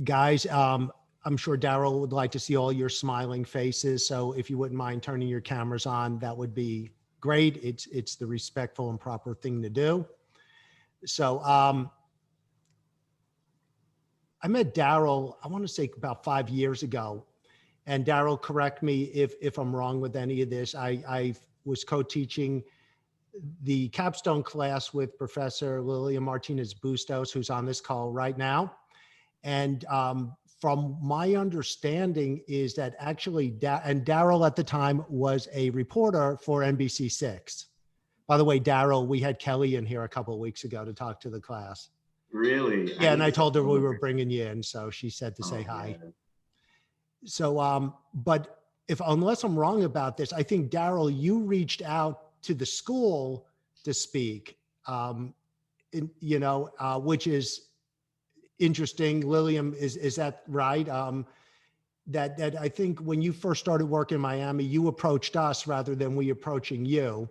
Guys, I'm sure Darryl would like to see all your smiling faces. So if you wouldn't mind turning your cameras on, that would be great. It's the respectful and proper thing to do. So I met Darryl, I want to say about 5 years ago. And Darryl, correct me if I'm wrong with any of this. I was co-teaching the capstone class with Professor Lilian Martinez Bustos, who's on this call right now. And from my understanding is that actually, and Darryl at the time was a reporter for NBC6. By the way, Darryl, we had Kelly in here a couple of weeks ago to talk to the class. Really? Yeah, and I told her we were bringing you in, so she said to say hi. Man. So, but unless I'm wrong about this, I think Darryl, you reached out to the school to speak, which is interesting. Lilian, is that right? That I think when you first started work in Miami, you approached us rather than we approaching you.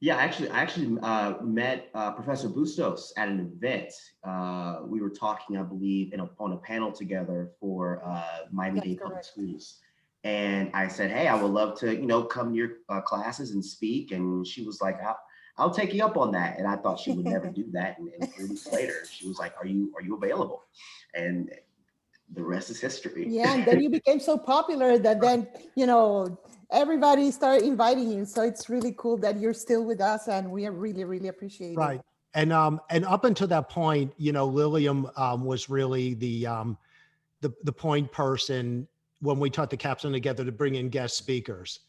Yeah, I actually met Professor Bustos at an event. We were talking, I believe, on a panel together for Miami-Dade Public Schools. And I said, hey, I would love to, come to your classes and speak. And she was like, I'll take you up on that. And I thought she would never do that. And 3 weeks later, she was like, are you available? And the rest is history. Yeah, and then you became so popular that then, everybody started inviting you. So it's really cool that you're still with us, and we really, really appreciate it. Right. And up until that point, Lilian was really the point person when we taught the capstone together to bring in guest speakers.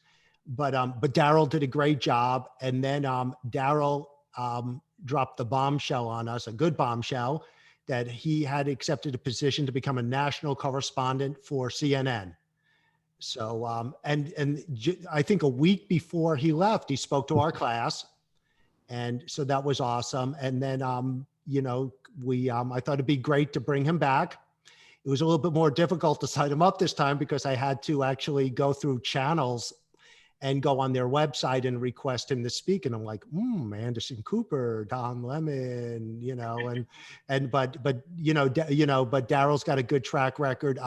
But Darryl did a great job. And then Darryl dropped the bombshell on us, a good bombshell, that he had accepted a position to become a national correspondent for CNN. So, and I think a week before he left, he spoke to our class. And so that was awesome. And then, I thought it'd be great to bring him back. It was a little bit more difficult to sign him up this time because I had to actually go through channels and go on their website and request him to speak. And I'm like, Anderson Cooper, Don Lemon, but Darryl's got a good track record.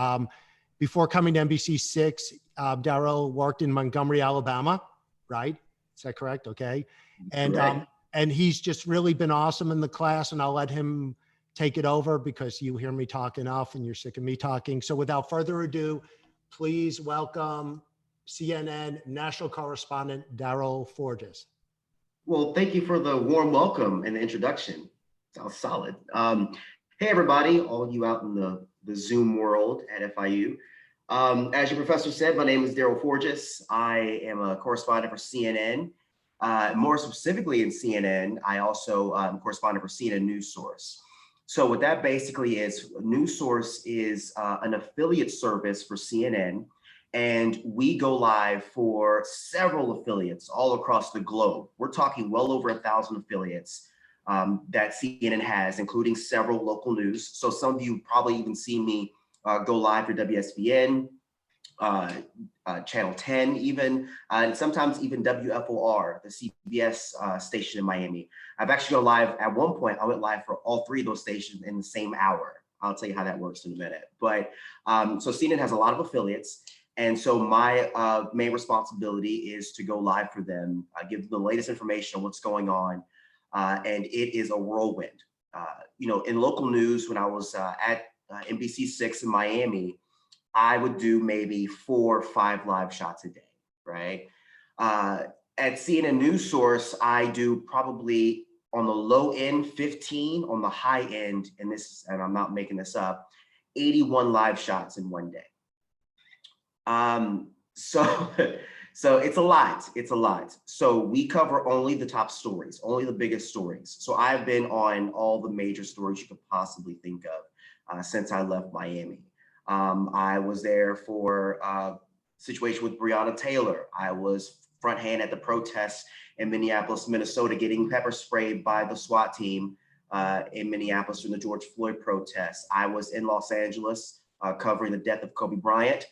Before coming to NBC6, Darryl worked in Montgomery, Alabama, right? Is that correct? Okay. And he's just really been awesome in the class, and I'll let him take it over because you hear me talk enough and you're sick of me talking. So without further ado, please welcome CNN National Correspondent Darryl Forges. Well, thank you for the warm welcome and the introduction. Sounds solid. Hey, everybody, all you out in the Zoom world at FIU. As your professor said, my name is Darryl Forges. I am a correspondent for CNN. More specifically in CNN, I also am correspondent for CNN Newsource. So what that basically is, Newsource is an affiliate service for CNN. And we go live for several affiliates all across the globe. We're talking well over 1,000 affiliates that CNN has, including several local news. So some of you probably even see me go live for WSBN, Channel 10 even, and sometimes even WFOR, the CBS station in Miami. I've actually gone live, at one point, I went live for all 3 of those stations in the same hour. I'll tell you how that works in a minute. But so CNN has a lot of affiliates. And so my main responsibility is to go live for them, give them the latest information on what's going on. And it is a whirlwind. In local news, when I was at NBC6 in Miami, I would do maybe 4 or 5 live shots a day, right? At CNN Newsource, I do probably on the low end, 15, on the high end, and I'm not making this up, 81 live shots in one day. So it's a lot. So we cover only the top stories, only the biggest stories. So I've been on all the major stories you could possibly think of since I left Miami. I was there for a situation with Breonna Taylor. I was front hand at the protests in Minneapolis, Minnesota, getting pepper sprayed by the SWAT team in Minneapolis during the George Floyd protests. I was in Los Angeles covering the death of Kobe Bryant.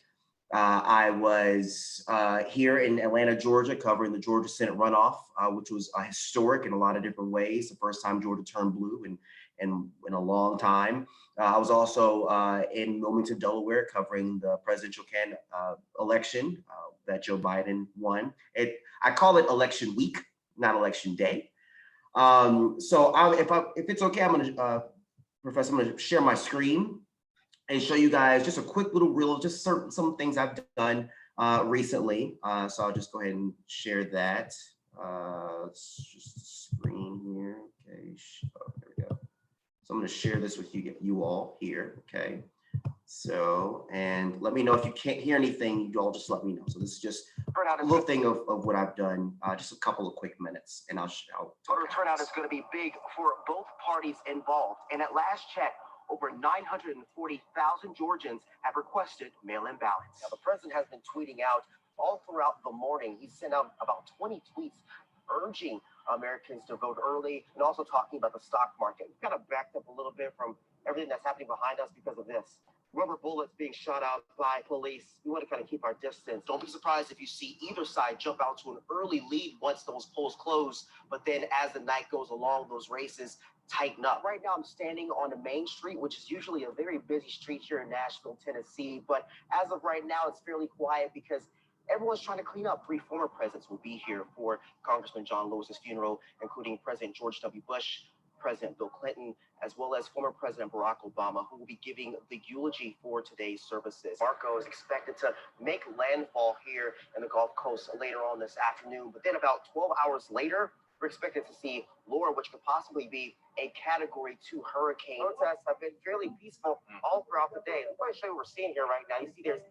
I was here in Atlanta, Georgia, covering the Georgia Senate runoff, which was historic in a lot of different ways. The first time Georgia turned blue in a long time. I was also in Wilmington, Delaware, covering the presidential election that Joe Biden won. I call it election week, not election day. So if it's okay, I'm going to, Professor, I'm going to share my screen and show you guys just a quick little reel of just some things I've done recently. So I'll just go ahead and share that. It's just a screen here. Okay, there we go. So I'm going to share this with you all here. Okay. So, and let me know if you can't hear anything, you all just let me know. So this is just a little thing of what I've done, just a couple of quick minutes, and I'll voter turnout is going to be big for both parties involved. And at last check, over 940,000 Georgians have requested mail-in ballots. Now, the president has been tweeting out all throughout the morning. He sent out about 20 tweets urging Americans to vote early and also talking about the stock market. We've kind of backed up a little bit from everything that's happening behind us because of this. Rubber bullets being shot out by police. We want to kind of keep our distance. Don't be surprised if you see either side jump out to an early lead once those polls close. But then as the night goes along, those races tighten up. Right now, I'm standing on a main street, which is usually a very busy street here in Nashville, Tennessee. But as of right now, it's fairly quiet because everyone's trying to clean up. 3 former presidents will be here for Congressman John Lewis's funeral, including President George W. Bush, President Bill Clinton, as well as former President Barack Obama, who will be giving the eulogy for today's services. Marco is expected to make landfall here in the Gulf Coast later on this afternoon. But then about 12 hours later, we're expected to see Laura, which could possibly be a Category 2 hurricane. Protests have been fairly peaceful all throughout the day. I'm going to show you what we're seeing here right now. You see there's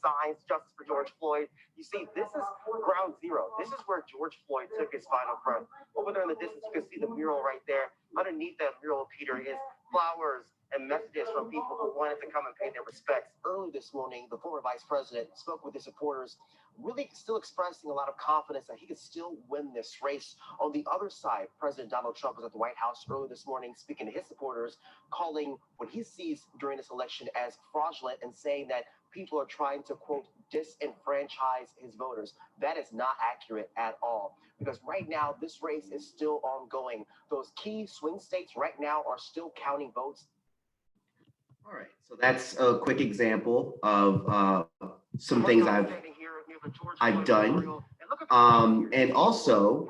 signs, Justice for George Floyd. You see, this is ground zero. This is where George Floyd took his final breath. Over there in the distance, you can see the mural right there. Underneath that mural, Peter, is flowers and messages from people who wanted to come and pay their respects. Early this morning, the former vice president spoke with his supporters, really still expressing a lot of confidence that he could still win this race. On the other side, President Donald Trump was at the White House early this morning speaking to his supporters, calling what he sees during this election as fraudulent and saying that people are trying to, quote, disenfranchise his voters. That is not accurate at all, because right now this race is still ongoing. Those key swing states right now are still counting votes. All right, so that's a quick example of some things I've done, and also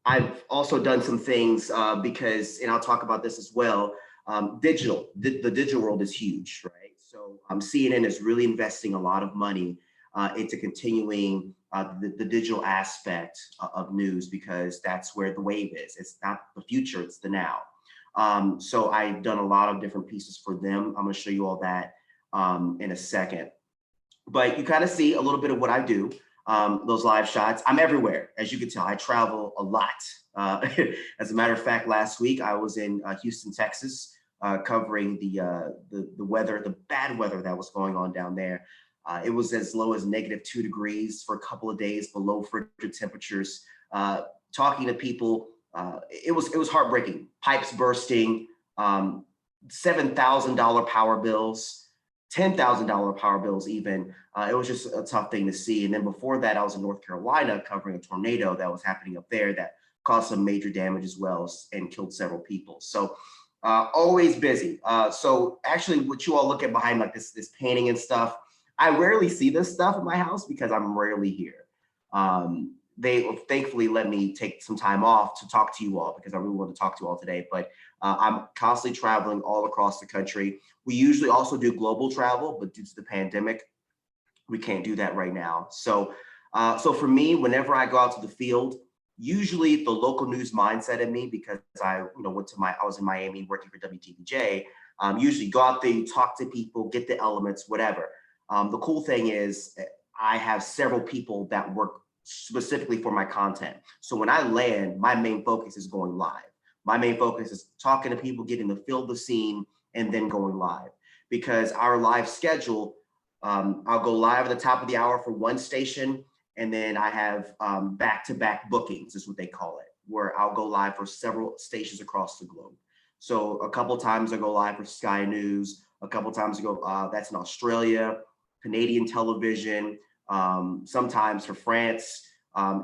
I've also done some things because, and I'll talk about this as well. The digital world is huge, right? So CNN is really investing a lot of money into continuing the digital aspect of news, because that's where the wave is. It's not the future, it's the now. So I've done a lot of different pieces for them. I'm going to show you all that in a second. But you kind of see a little bit of what I do, those live shots. I'm everywhere. As you can tell, I travel a lot. As a matter of fact, last week I was in Houston, Texas, covering the weather, the bad weather that was going on down there. It was as low as -2 degrees for a couple of days, below frigid temperatures. Talking to people, it was heartbreaking. Pipes bursting, $7,000 power bills, $10,000 power bills even. It was just a tough thing to see. And then before that, I was in North Carolina covering a tornado that was happening up there that caused some major damage as well and killed several people. So always busy. So actually what you all look at behind, like this painting and stuff, I rarely see this stuff in my house because I'm rarely here. They thankfully let me take some time off to talk to you all, because I really want to talk to you all today. But I'm constantly traveling all across the country. We usually also do global travel, but due to the pandemic, we can't do that right now. So for me, whenever I go out to the field, usually the local news mindset in me, because I was in Miami working for WTVJ, usually go out there, you talk to people, get the elements, whatever. The cool thing is I have several people that work specifically for my content. So when I land, my main focus is going live. My main focus is talking to people, getting to feel the scene, and then going live. Because our live schedule, I'll go live at the top of the hour for one station, and then I have back-to-back bookings, is what they call it, where I'll go live for several stations across the globe. So a couple times I go live for Sky News, a couple times I go, that's in Australia, Canadian television, sometimes for France,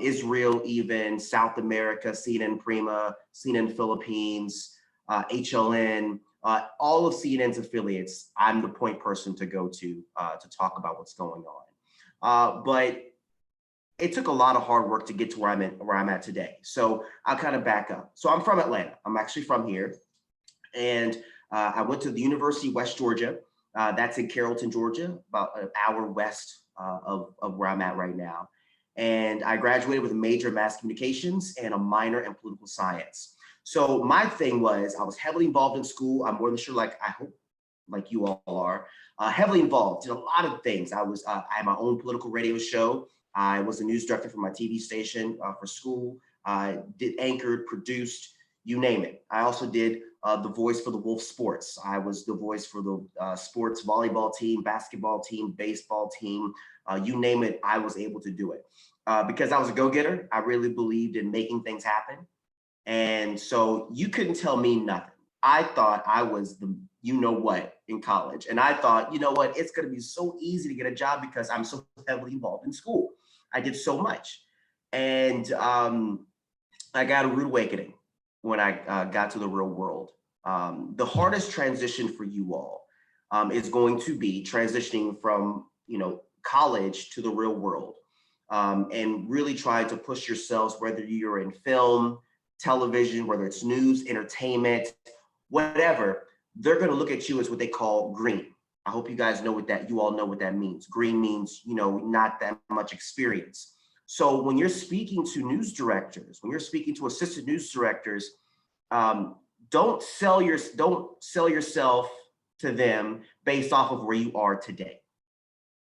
Israel, even South America, CNN Prima, CNN Philippines, HLN, all of CNN's affiliates. I'm the point person to go to talk about what's going on. But it took a lot of hard work to get to where I'm at today. So I'll kind of back up. So I'm from Atlanta. I'm actually from here. And I went to the University of West Georgia. That's in Carrollton, Georgia, about an hour west of where I'm at right now. And I graduated with a major in mass communications and a minor in political science. So my thing was, I was heavily involved in school. I'm more than sure, like I hope, like you all are, heavily involved in a lot of things. I had my own political radio show. I was the news director for my TV station for school. I did anchored, produced, you name it. I also did the voice for the Wolf Sports. I was the voice for the sports volleyball team, basketball team, baseball team, you name it, I was able to do it. Because I was a go-getter, I really believed in making things happen. And so you couldn't tell me nothing. I thought I was the you-know-what in college. And I thought, you know what, it's gonna be so easy to get a job because I'm so heavily involved in school. I did so much. And I got a rude awakening when I got to the real world. The hardest transition for you all is going to be transitioning from, college to the real world, and really trying to push yourselves, whether you're in film, television, whether it's news, entertainment, whatever. They're going to look at you as what they call green. I hope you guys know you all know what that means. Green means, not that much experience. So when you're speaking to news directors, when you're speaking to assistant news directors, don't sell yourself to them based off of where you are today,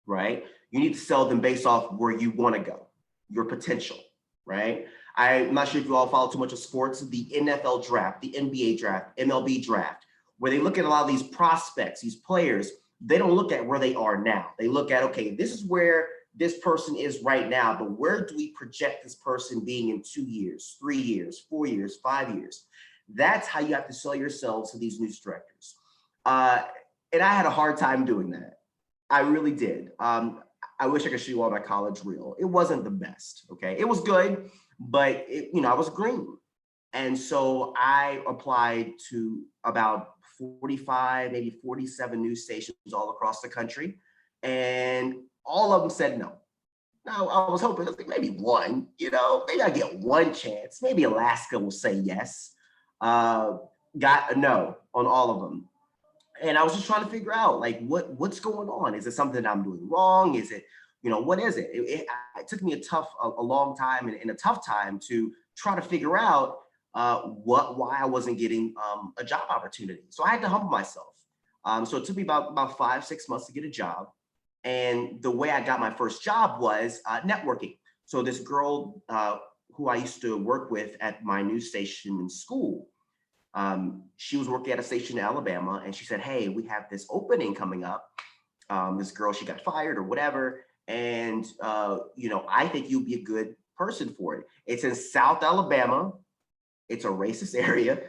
right? You need to sell them based off where you want to go, your potential, right? I'm not sure if you all follow too much of sports, the NFL draft, the NBA draft, MLB draft, where they look at a lot of these prospects, these players. They don't look at where they are now. They look at, okay, this is where this person is right now, but where do we project this person being in 2 years, 3 years, 4 years, 5 years? That's how you have to sell yourselves to these news directors. And I had a hard time doing that. I really did. I wish I could show you all my college reel. It wasn't the best, okay? It was good, but I was green. And so I applied to about 45, maybe 47 news stations all across the country. And all of them said no. Now, I was hoping maybe one, maybe I get one chance. Maybe Alaska will say yes. Got a no on all of them. And I was just trying to figure out, like, what's going on? Is it something I'm doing wrong? Is it, what is it? It took me a long time and a tough time to try to figure out why I wasn't getting a job opportunity. So I had to humble myself. So it took me about 5-6 months to get a job. And the way I got my first job was networking. So this girl who I used to work with at my news station in school, she was working at a station in Alabama, and she said, hey, we have this opening coming up. This girl, she got fired or whatever. And, I think you'll be a good person for it. It's in South Alabama. It's a racist area.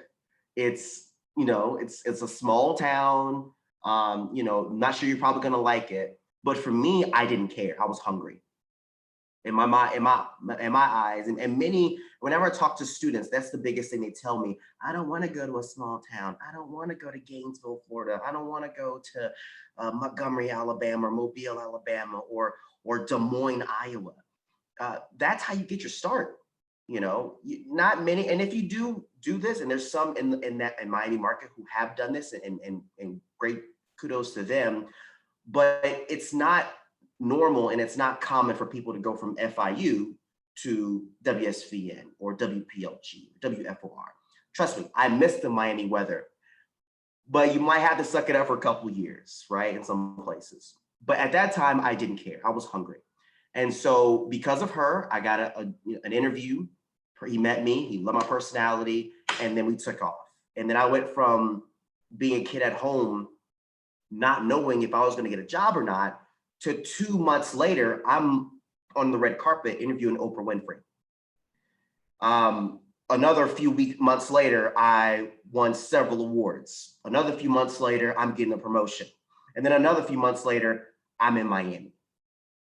It's, it's a small town. Not sure you're probably going to like it. But for me, I didn't care. I was hungry. In my eyes, and many, whenever I talk to students, that's the biggest thing they tell me. I don't want to go to a small town. I don't want to go to Gainesville, Florida. I don't want to go to Montgomery, Alabama, or Mobile, Alabama, or Des Moines, Iowa. That's how you get your start. Not many. And if you do this, and there's some in Miami market who have done this, and great kudos to them, but it's not normal and it's not common for people to go from FIU to WSVN or WPLG, WFOR. Trust me, I miss the Miami weather, but you might have to suck it up for a couple of years, right? In some places. But at that time, I didn't care. I was hungry. And so because of her, I got an interview. He met me, he loved my personality, and then we took off. And then I went from being a kid at home, not knowing if I was going to get a job or not, to 2 months later, I'm on the red carpet interviewing Oprah Winfrey. Another few months later, I won several awards. Another few months later, I'm getting a promotion. And then another few months later, I'm in Miami.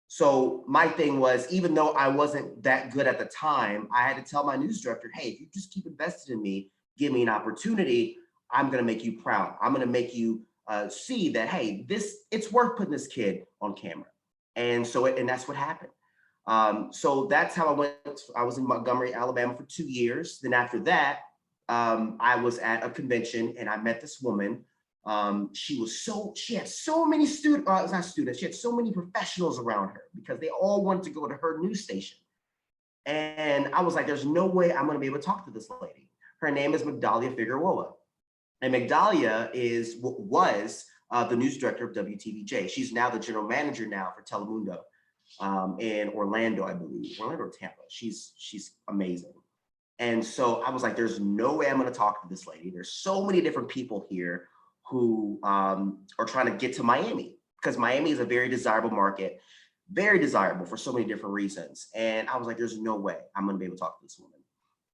So my thing was, even though I wasn't that good at the time, I had to tell my news director, hey, if you just keep invested in me, give me an opportunity, I'm going to make you proud. I'm going to make you see that, hey, it's worth putting this kid on camera. And so, and that's what happened. So that's how I went. I was in Montgomery, Alabama for 2 years. Then after that, I was at a convention and I met this woman. She had so many she had so many professionals around her because they all wanted to go to her news station. And I was like, there's no way I'm going to be able to talk to this lady. Her name is Migdalia Figueroa. And Migdalia was the news director of WTVJ. She's now the general manager now for Telemundo in Orlando, I believe. Orlando or Tampa. She's amazing. And so I was like, there's no way I'm going to talk to this lady. There's so many different people here who are trying to get to Miami, because Miami is a very desirable market, very desirable for so many different reasons. And I was like, there's no way I'm going to be able to talk to this woman.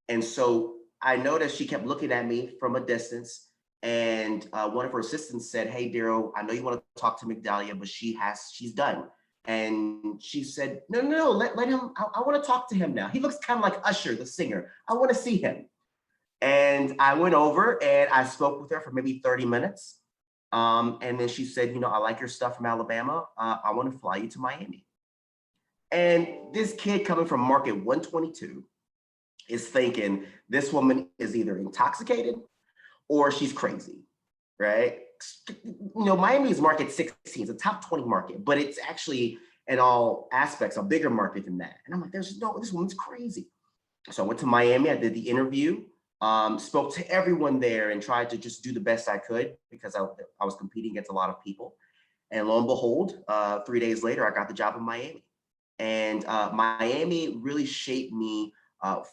And so I noticed she kept looking at me from a distance. And one of her assistants said, hey, Darryl, I know you want to talk to Migdalia, but she's done. And she said, no, let him, I want to talk to him now. He looks kind of like Usher, the singer. I want to see him. And I went over and I spoke with her for maybe 30 minutes. And then she said, I like your stuff from Alabama. I want to fly you to Miami. And this kid coming from market 122 is thinking this woman is either intoxicated or she's crazy, right? Miami is market 16, it's a top 20 market, but it's actually in all aspects a bigger market than that. And I'm like, this woman's crazy. So I went to Miami, I did the interview, spoke to everyone there and tried to just do the best I could because I was competing against a lot of people. And lo and behold, 3 days later, I got the job in Miami. And Miami really shaped me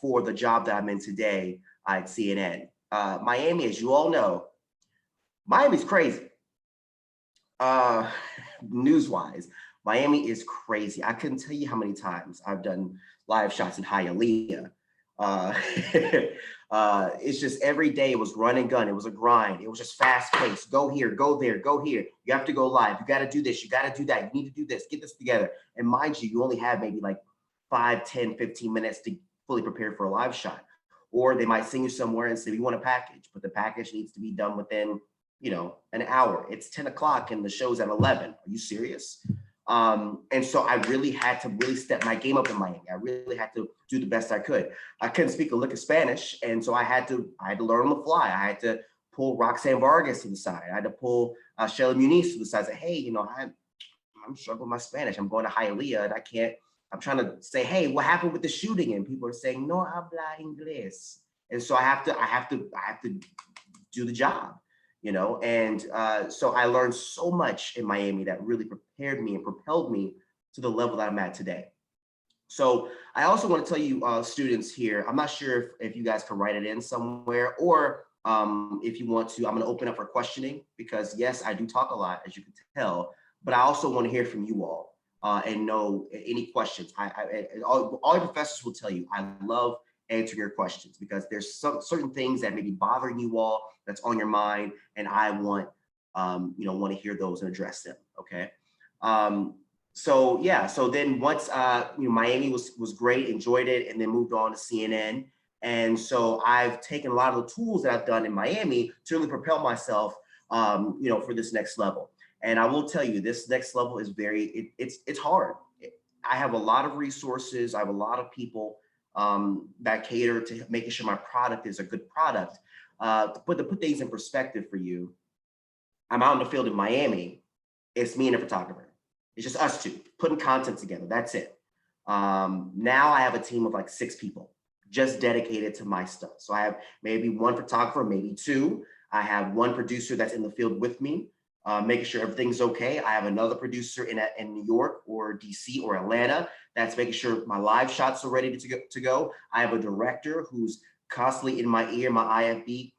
for the job that I'm in today at CNN. Miami, as you all know, Miami's crazy. News-wise, Miami is crazy. I couldn't tell you how many times I've done live shots in Hialeah. It's just every day it was run and gun. It was a grind. It was just fast paced. Go here, go there, go here. You have to go live. You got to do this. You got to do that. You need to do this. Get this together. And mind you, you only have maybe like 5, 10, 15 minutes to fully prepare for a live shot. Or they might send you somewhere and say, we want a package, but the package needs to be done within, an hour. It's 10 o'clock and the show's at 11. Are you serious? And so I really had to step my game up in Miami. I really had to do the best I could. I couldn't speak a lick of Spanish. And so I had to learn on the fly. I had to pull Roxanne Vargas to the side. I had to pull Shelly Muniz to the side. Say, hey, I'm struggling with my Spanish. I'm going to Hialeah and I'm trying to say, hey, what happened with the shooting? And people are saying, no habla inglés. And so I have to do the job. And so I learned so much in Miami that really prepared me and propelled me to the level that I'm at today. So I also want to tell you students here, I'm not sure if you guys can write it in somewhere or if you want to, I'm going to open up for questioning because yes, I do talk a lot, as you can tell, but I also want to hear from you all and know any questions. All your professors will tell you, I love answering your questions because there's some certain things that may be bothering you all that's on your mind, and I want to hear those and address them. Okay. So yeah. So then once Miami was great, enjoyed it, and then moved on to CNN. And so I've taken a lot of the tools that I've done in Miami to really propel myself, for this next level. And I will tell you, this next level is it's hard. I have a lot of resources. I have a lot of people that cater to making sure my product is a good product. But to put things in perspective for you, I'm out in the field in Miami. It's me and a photographer. It's just us two putting content together. That's it. Now I have a team of like 6 people just dedicated to my stuff. So I have maybe 1 photographer, maybe 2. I have 1 producer that's in the field with me, making sure everything's okay. I have another producer in New York or DC or Atlanta that's making sure my live shots are ready to go. I have a director who's constantly in my ear, my IFB,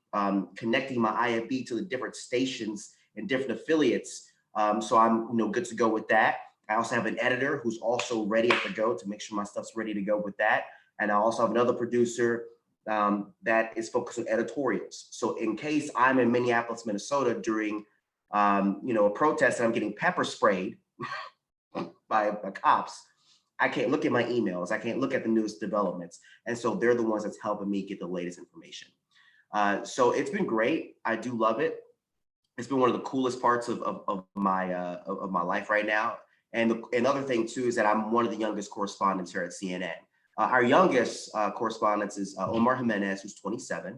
connecting my IFB to the different stations and different affiliates. So I'm good to go with that. I also have an editor who's also ready to go to make sure my stuff's ready to go with that. And I also have another producer that is focused on editorials. So in case I'm in Minneapolis, Minnesota during a protest and I'm getting pepper sprayed by cops, I can't look at my emails. I can't look at the newest developments. And so they're the ones that's helping me get the latest information. So it's been great. I do love it. It's been one of the coolest parts of my life right now. And another thing too is that I'm one of the youngest correspondents here at CNN. Our youngest correspondent is Omar Jimenez, who's 27,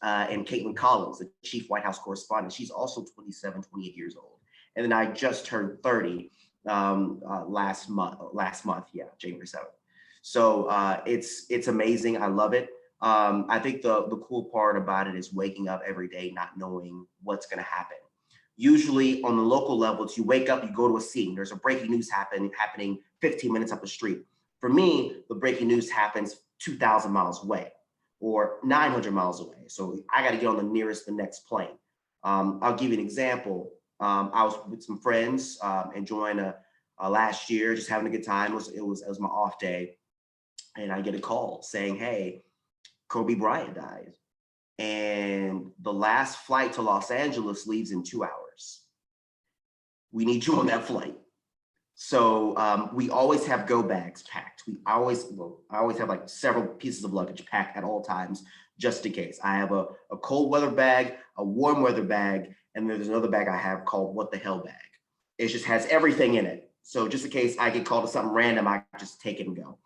and Caitlin Collins, the chief White House correspondent. She's also 27, 28 years old. And then I just turned 30 last month, yeah, January 7th. So it's amazing. I love it. I think the cool part about it is waking up every day not knowing what's going to happen. Usually on the local levels, you wake up, you go to a scene. There's a breaking news happening 15 minutes up the street. For me, the breaking news happens 2,000 miles away or 900 miles away. So I got to get on the next plane. I'll give you an example. I was with some friends enjoying a last year, just having a good time. It was my off day, and I get a call saying, "Hey, Kobe Bryant died, and the last flight to Los Angeles leaves in 2 hours. We need you on that flight." So we always have go bags packed. I always have like several pieces of luggage packed at all times, just in case. I have a cold weather bag, a warm weather bag, and there's another bag I have called What the Hell bag. It just has everything in it. So just in case I get called to something random, I just take it and go.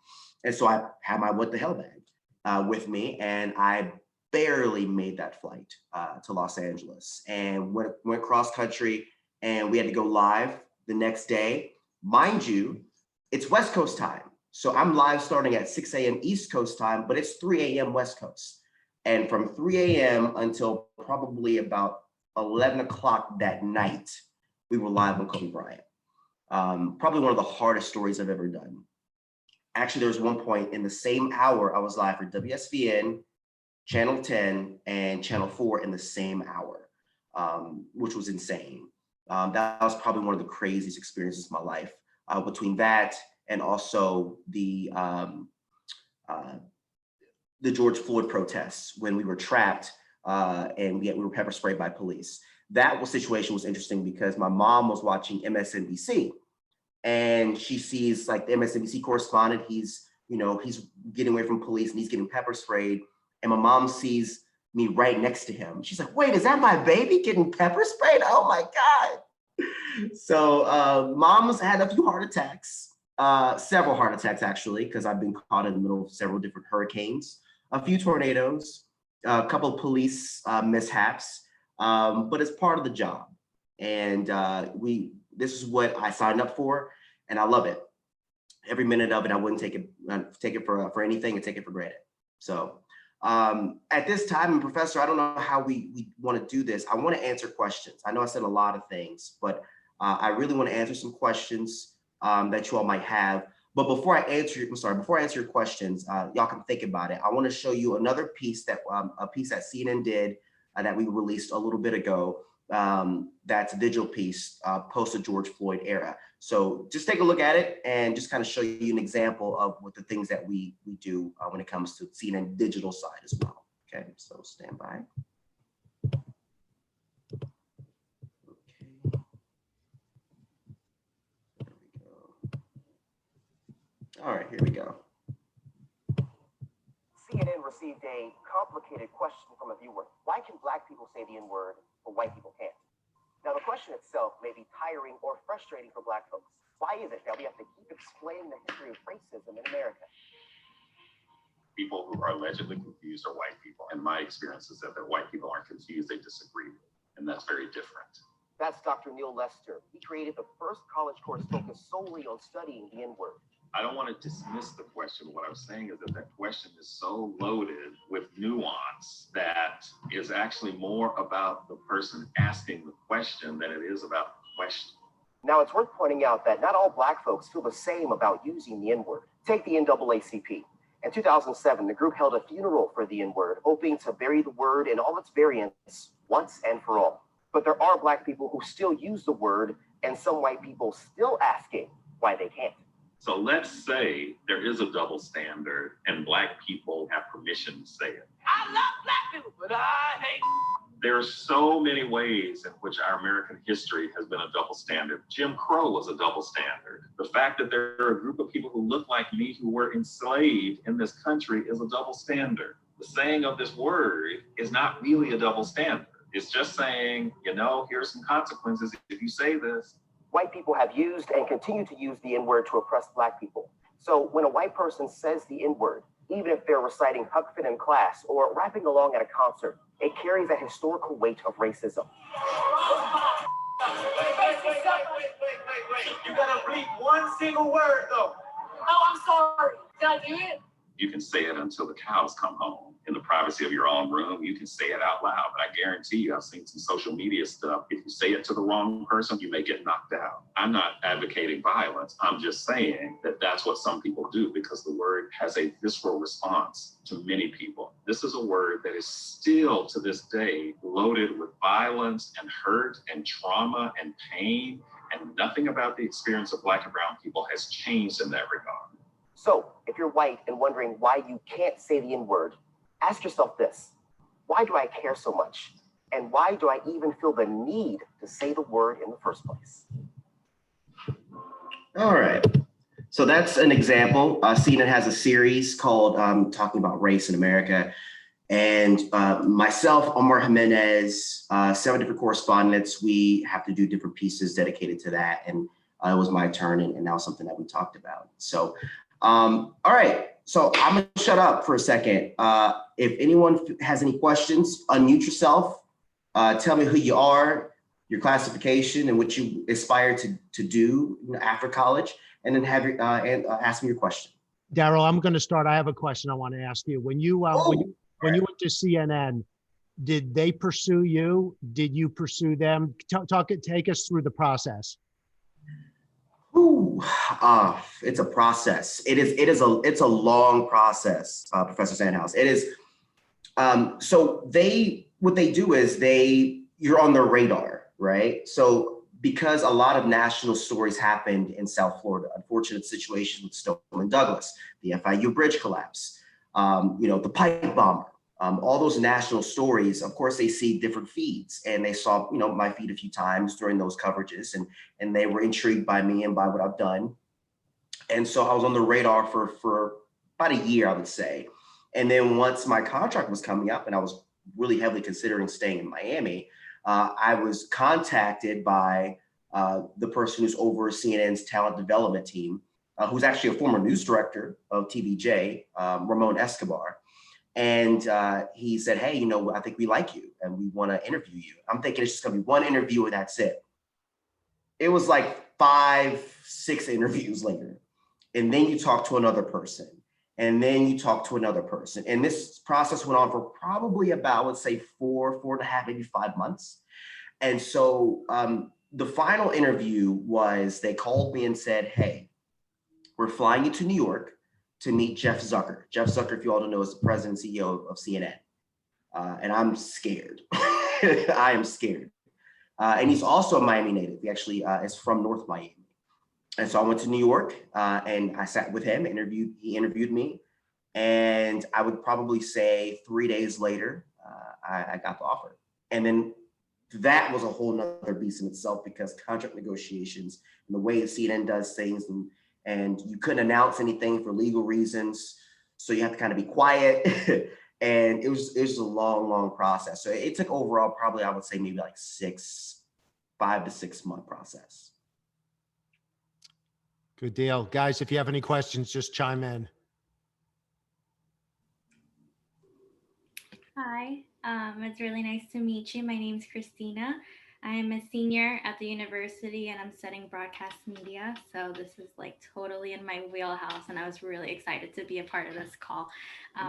And so I have my What the Hell bag with me, and I barely made that flight to Los Angeles and went cross country, and we had to go live the next day. Mind you, it's West Coast time. So I'm live starting at 6 a.m. East Coast time, but it's 3 a.m. West Coast. And from 3 a.m. until probably about 11 o'clock that night, we were live on Kobe Bryant. Probably one of the hardest stories I've ever done. Actually, there was one point in the same hour, I was live for WSVN, Channel 10, and Channel 4 in the same hour, which was insane. That was probably one of the craziest experiences of my life. Between that and also the George Floyd protests when we were trapped and we were pepper sprayed by police. That situation was interesting because my mom was watching MSNBC, and she sees like the MSNBC correspondent. He's getting away from police and he's getting pepper sprayed. And my mom sees me right next to him. She's like, "Wait, is that my baby getting pepper sprayed? Oh my God." So mom's had a few heart attacks, several heart attacks actually, because I've been caught in the middle of several different hurricanes, a few tornadoes, a couple of police mishaps, but it's part of the job. And this is what I signed up for, and I love it. Every minute of it, I wouldn't take it for anything and take it for granted. So at this time, and Professor, I don't know how we want to do this. I want to answer questions. I know I said a lot of things, but I really want to answer some questions that you all might have. But before I answer your questions, y'all can think about it. I want to show you another piece that CNN did that we released a little bit ago. That's a digital piece post the George Floyd era. So just take a look at it and just kind of show you an example of what the things that we do when it comes to CNN digital side as well. Okay, so stand by. Okay. There we go. All right, here we go. CNN received a complicated question from a viewer. Why can Black people say the N-word, but white people can't? Now, the question itself may be tiring or frustrating for Black folks. Why is it that we have to keep explaining the history of racism in America? People who are allegedly confused are white people. And my experience is that white people aren't confused, they disagree. And that's very different. That's Dr. Neil Lester. He created the first college course focused solely on studying the N-word. I don't want to dismiss the question. What I'm saying is that question is so loaded with nuance that is actually more about the person asking the question than it is about the question. Now, it's worth pointing out that not all Black folks feel the same about using the N-word. Take the NAACP. In 2007, the group held a funeral for the N-word, hoping to bury the word in all its variants once and for all. But there are Black people who still use the word, and some white people still asking why they can't. So let's say there is a double standard and Black people have permission to say it. I love Black people, but I hate. There are so many ways in which our American history has been a double standard. Jim Crow was a double standard. The fact that there are a group of people who look like me who were enslaved in this country is a double standard. The saying of this word is not really a double standard. It's just saying, you know, here's some consequences if you say this. White people have used and continue to use the N-word to oppress Black people. So when a white person says the N-word, even if they're reciting Huck Finn in class or rapping along at a concert, it carries a historical weight of racism. Wait. You gotta bleep one single word though. Oh, I'm sorry. Did I do it? You can say it until the cows come home. In the privacy of your own room, you can say it out loud. But I guarantee you, I've seen some social media stuff. If you say it to the wrong person, you may get knocked out. I'm not advocating violence. I'm just saying that that's what some people do because the word has a visceral response to many people. This is a word that is still to this day loaded with violence and hurt and trauma and pain. And nothing about the experience of Black and brown people has changed in that regard. So if you're white and wondering why you can't say the N-word, ask yourself this: why do I care so much? And why do I even feel the need to say the word in the first place? All right. So that's an example. CNN has a series called Talking About Race in America. And myself, Omar Jimenez, 7 different correspondents, we have to do different pieces dedicated to that. And it was my turn, and now something that we talked about. So, all right. So I'm gonna shut up for a second. If anyone has any questions, unmute yourself. Tell me who you are, your classification, and what you aspire to do after college, and then have your ask me your question. Darryl, I'm going to start. I have a question I want to ask you. When you went to CNN, did they pursue you? Did you pursue them? Take us through the process. Ooh, it's a process. It's a long process, Professor Sandhouse. It is. So what they do is you're on their radar, right? So because a lot of national stories happened in South Florida, unfortunate situation with Stoneman Douglas, the FIU bridge collapse, the pipe bomber, all those national stories. Of course, they see different feeds, and they saw, my feed a few times during those coverages, and they were intrigued by me and by what I've done. And so I was on the radar for about a year, I would say. And then once my contract was coming up and I was really heavily considering staying in Miami, I was contacted by the person who's over CNN's talent development team, who's actually a former news director of TVJ, Ramon Escobar. And he said, hey, I think we like you and we want to interview you. I'm thinking it's just going to be one interview and that's it. It was like 5-6 interviews later. And then you talk to another person. And then you talk to another person. And this process went on for probably about, let's say, 4.5, maybe 5 months. And so the final interview was, they called me and said, hey, we're flying you to New York to meet Jeff Zucker. Jeff Zucker, if you all don't know, is the president and CEO of CNN. And I'm scared. I am scared. And he's also a Miami native. He actually is from North Miami. And so I went to New York and I sat with him, he interviewed me. And I would probably say 3 days later, I got the offer. And then that was a whole nother beast in itself, because contract negotiations and the way CNN does things, and you couldn't announce anything for legal reasons. So you have to kind of be quiet. And it was a long process. So it took overall, probably, I would say maybe like 5 to 6 month process. Good deal. Guys, if you have any questions, just chime in. Hi, it's really nice to meet you. My name's Christina. I'm a senior at the university and I'm studying broadcast media. So this is like totally in my wheelhouse, and I was really excited to be a part of this call.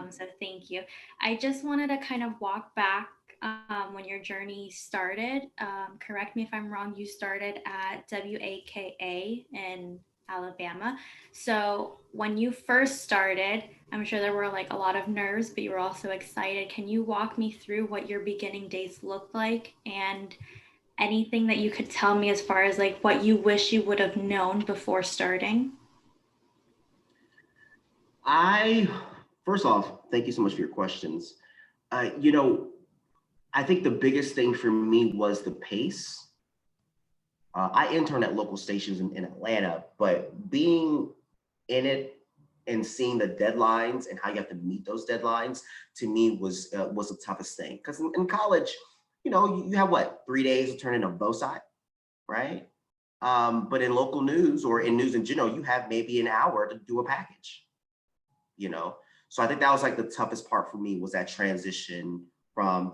So thank you. I just wanted to kind of walk back when your journey started. Correct me if I'm wrong, you started at WAKA in Alabama. So when you first started, I'm sure there were like a lot of nerves, but you were also excited. Can you walk me through what your beginning days looked like, and anything that you could tell me as far as like what you wish you would have known before starting? First off, thank you so much for your questions. I think the biggest thing for me was the pace. I interned at local stations in Atlanta, but being in it and seeing the deadlines and how you have to meet those deadlines, to me was the toughest thing. Because in college, you know, you have what, 3 days to turn in a BOSI, right? But in local news or in news in general, you have maybe an hour to do a package, you know? So I think that was like the toughest part for me, was that transition from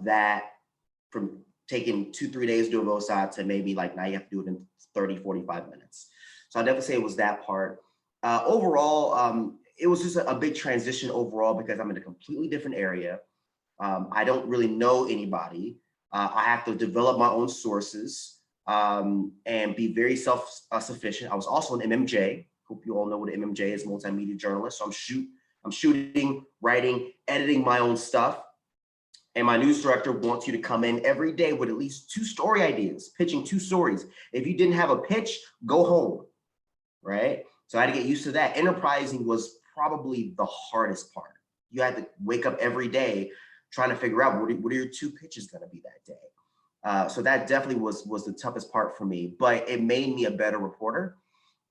taking 2-3 days to do a BOSI to maybe like now you have to do it in 30-45 minutes. So I definitely say it was that part. Overall, it was just a big transition overall because I'm in a completely different area. I don't really know anybody. I have to develop my own sources and be very self-sufficient. I was also an MMJ. Hope you all know what an MMJ is, multimedia journalist. So I'm shooting, writing, editing my own stuff. And my news director wants you to come in every day with at least 2 story ideas, pitching 2 stories. If you didn't have a pitch, go home, right? So I had to get used to that. Enterprising was probably the hardest part. You had to wake up every day trying to figure out what are your 2 pitches gonna be that day. So that definitely was the toughest part for me, but it made me a better reporter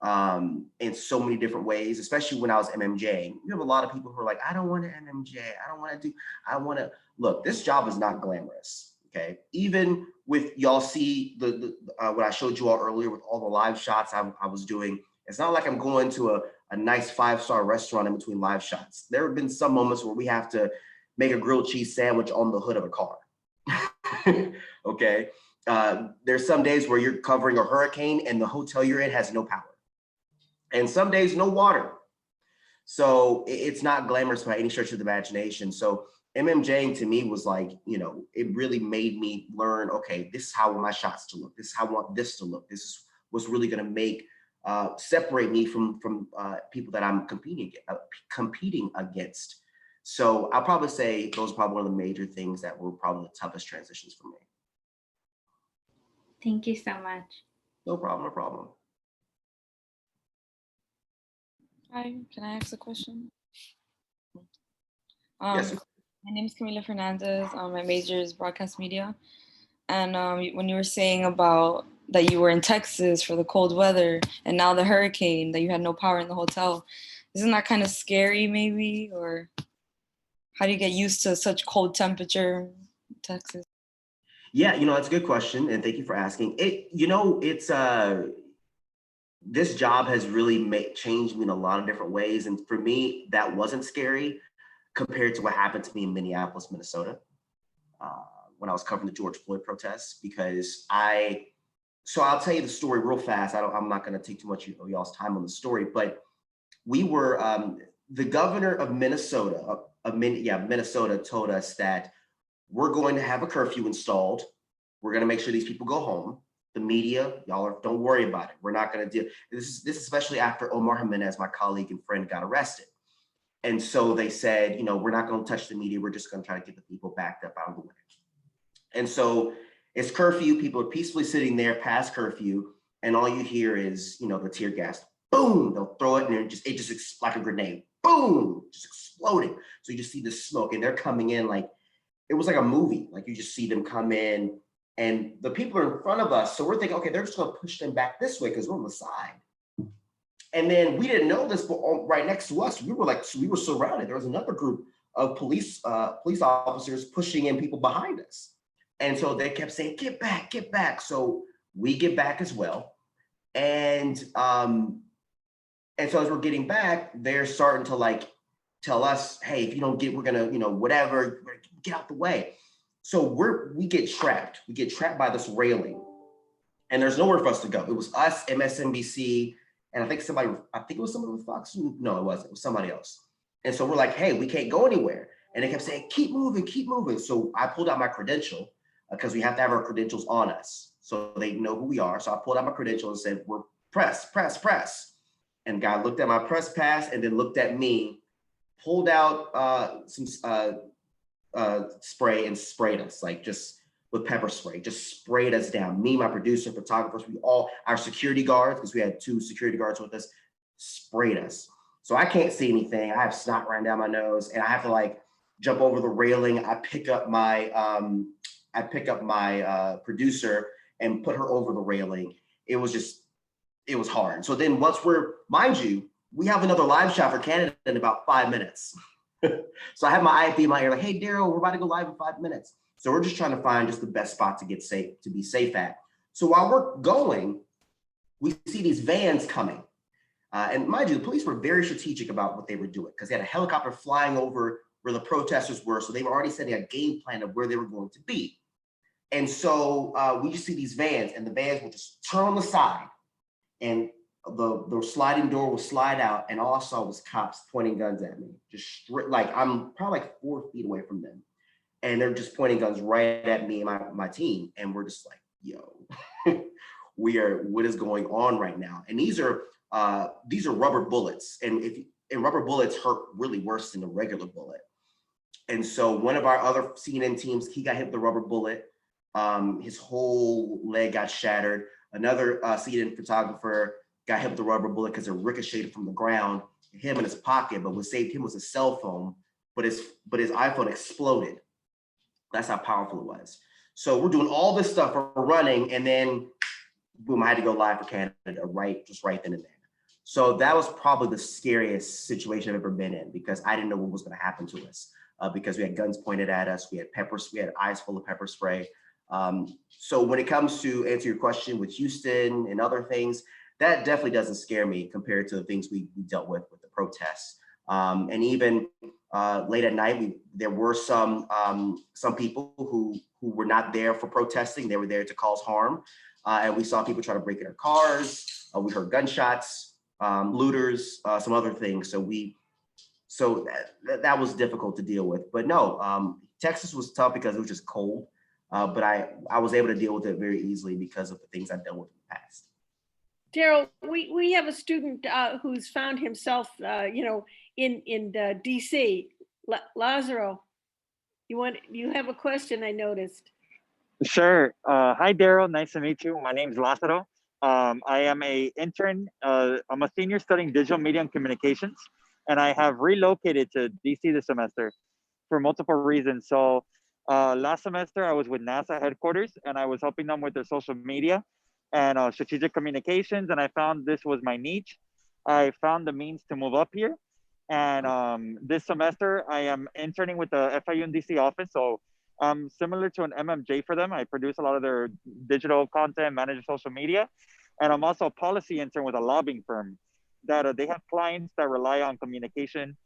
in so many different ways, especially when I was MMJ. You have a lot of people who are like, I don't want to MMJ. I want to, look, this job is not glamorous, okay? Even with, y'all see what I showed you all earlier with all the live shots I was doing, it's not like I'm going to a nice 5-star restaurant in between live shots. There have been some moments where we have to make a grilled cheese sandwich on the hood of a car, okay? There's some days where you're covering a hurricane and the hotel you're in has no power. And some days, no water. So it's not glamorous by any stretch of the imagination. So MMJing to me was like, you know, it really made me learn, okay, this is how I want my shots to look. This is how I want this to look. This is what's really gonna make, separate me from people that I'm competing against. So I'll probably say those are probably one of the major things that were probably the toughest transitions for me. Thank you so much. No problem, no problem. Hi, can I ask a question? Yes. My name is Camila Fernandez. My major is broadcast media. And when you were saying about that you were in Texas for the cold weather and now the hurricane, that you had no power in the hotel, isn't that kind of scary maybe? Or how do you get used to such cold temperature in Texas? Yeah, you know, that's a good question. And thank you for asking. This job has really changed me in a lot of different ways. And for me, that wasn't scary compared to what happened to me in Minneapolis, Minnesota, when I was covering the George Floyd protests, because so I'll tell you the story real fast. I'm not gonna take too much of y'all's time on the story, but we were, the governor of Minnesota, Minnesota told us that we're going to have a curfew installed. We're gonna make sure these people go home. The media, don't worry about it. We're not gonna deal. This is especially after Omar Jimenez, my colleague and friend, got arrested. And so they said, you know, we're not gonna touch the media. We're just gonna try to get the people backed up out of the way. And so it's curfew. People are peacefully sitting there past curfew, and all you hear is, you know, the tear gas. Boom! They'll throw it, and it just like a grenade. Boom! Just exploding. So you just see the smoke, and they're coming in like it was like a movie. Like you just see them come in. And the people are in front of us. So we're thinking, okay, they're just gonna push them back this way because we're on the side. And then we didn't know this, but right next to us, we were surrounded. There was another group of police officers pushing in people behind us. And so they kept saying, get back, get back. So we get back as well. And so as we're getting back, they're starting to like tell us, hey, if you don't get, we're gonna, you know, whatever, get out the way. So we get trapped. We get trapped by this railing, and there's nowhere for us to go. It was us, MSNBC, and I think it was somebody with Fox. No, it wasn't. It was somebody else. And so we're like, hey, we can't go anywhere. And they kept saying, keep moving, keep moving. So I pulled out my credential because we have to have our credentials on us so they know who we are. So I pulled out my credential and said, we're press. And the guy looked at my press pass and then looked at me, pulled out some spray and sprayed us, like just with pepper spray, just sprayed us down. Me, my producer, photographers, our security guards, because we had 2 security guards with us, sprayed us. So I can't see anything. I have snot running down my nose and I have to like jump over the railing. I pick up my I pick up my producer and put her over the railing. It was hard. So then once mind you, we have another live shot for Canada in about 5 minutes. So I have my IFB in my ear, like, hey, Darryl, we're about to go live in 5 minutes. So we're just trying to find just the best spot to be safe at. So while we're going, we see these vans coming. And mind you, the police were very strategic about what they were doing because they had a helicopter flying over where the protesters were. So they were already setting a game plan of where they were going to be. And so we just see these vans, and the vans will just turn on the side, and the sliding door will slide out, and all I saw was cops pointing guns at me. Just like I'm probably like 4 feet away from them, and they're just pointing guns right at me and my team, and we're just like, yo, what is going on right now? And these are rubber bullets, and rubber bullets hurt really worse than a regular bullet. And so one of our other CNN teams, he got hit with a rubber bullet. His whole leg got shattered. Another CNN photographer got hit with a rubber bullet because it ricocheted from the ground, him in his pocket, but what saved him was a cell phone, but his iPhone exploded. That's how powerful it was. So we're doing all this stuff, we're running, and then boom, I had to go live for Canada right then and there. So that was probably the scariest situation I've ever been in because I didn't know what was going to happen to us because we had guns pointed at us, we had eyes full of pepper spray. So when it comes to answer your question with Houston and other things, that definitely doesn't scare me compared to the things we dealt with the protests. And even late at night, there were some people who were not there for protesting. They were there to cause harm. And we saw people try to break in our cars. We heard gunshots, looters, some other things. So that was difficult to deal with. But no, Texas was tough because it was just cold. But I was able to deal with it very easily because of the things I've dealt with in the past. Darryl, we have a student who's found himself, in DC. Lazaro, you have a question, I noticed. Sure. Hi, Darryl. Nice to meet you. My name is Lazaro. I am an intern. I'm a senior studying digital media and communications, and I have relocated to DC this semester for multiple reasons. So last semester, I was with NASA headquarters, and I was helping them with their social media and strategic communications, and I found this was my niche. I found the means to move up here, and this semester I am interning with the FIU and DC office. So I'm similar to an MMJ for them. I produce a lot of their digital content, manage social media, and I'm also a policy intern with a lobbying firm that they have clients that rely on communication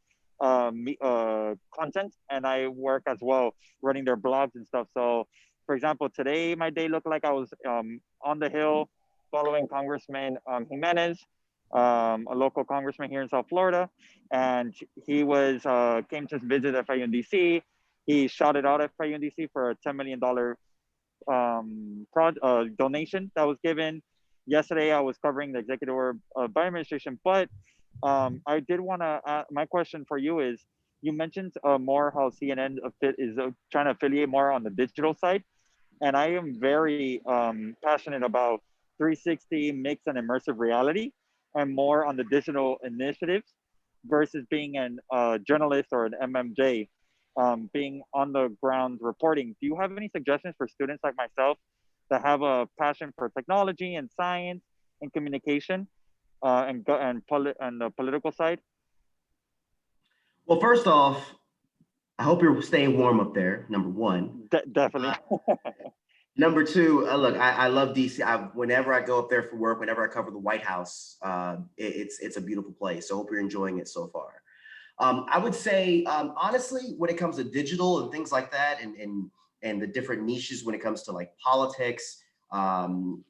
content, and I work as well running their blogs and stuff. So for example, today my day looked like I was on the Hill following Congressman Jimenez, a local congressman here in South Florida, and he came to visit FIU and DC. He shouted out FIU and DC for a $10 million donation that was given. Yesterday, I was covering the executive order by administration, but I did want to, my question for you is, you mentioned more how CNN is trying to affiliate more on the digital side. And I am very passionate about 360 mixed and immersive reality and more on the digital initiatives versus being a journalist or an MMJ, being on the ground reporting. Do you have any suggestions for students like myself that have a passion for technology and science and communication and the political side? Well, first off, I hope you're staying warm up there, number one. Definitely. Number two, look, I love DC. Whenever I go up there for work, whenever I cover the White House, it's a beautiful place. So I hope you're enjoying it so far. I would say, honestly, when it comes to digital and things like that, and the different niches when it comes to like politics, the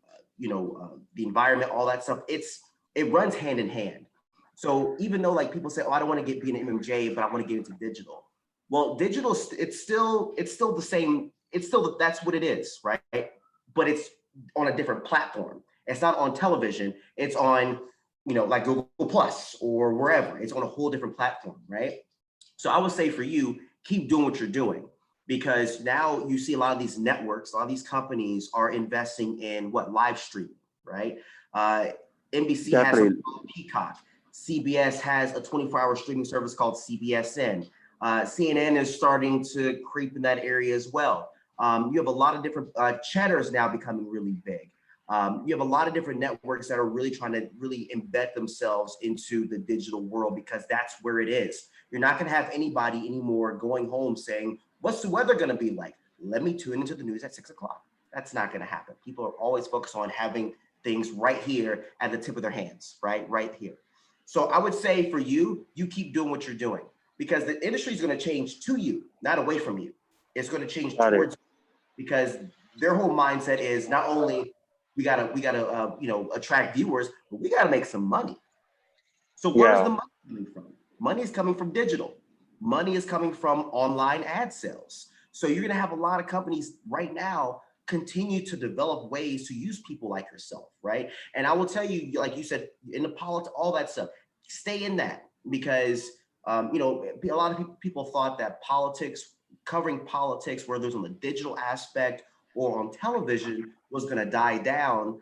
environment, all that stuff, it runs hand in hand. So even though like people say, oh, I don't want to be an MMJ, but I want to get into digital. Well, digital, it's still the same. That's what it is, right? But it's on a different platform. It's not on television. It's on, like Google Plus or wherever. It's on a whole different platform, right? So I would say for you, keep doing what you're doing, because now you see a lot of these networks, a lot of these companies are investing in live streaming, right? NBC has something called Peacock. CBS has a 24-hour streaming service called CBSN. CNN is starting to creep in that area as well. You have a lot of different Cheddar's now becoming really big. You have a lot of different networks that are really trying to really embed themselves into the digital world because that's where it is. You're not going to have anybody anymore going home saying, what's the weather going to be like? Let me tune into the news at 6 o'clock. That's not going to happen. People are always focused on having things right here at the tip of their hands, right here. So I would say for you, you keep doing what you're doing because the industry is going to change to you, not away from you. It's going to change towards you because their whole mindset is not only we gotta attract viewers, but we gotta make some money. So where is the money coming from? Money is coming from digital. Money is coming from online ad sales. So you're gonna have a lot of companies right now continue to develop ways to use people like yourself, right? And I will tell you, like you said, in the politics, all that stuff, stay in that because a lot of people thought that covering politics, whether it's on the digital aspect or on television, was going to die down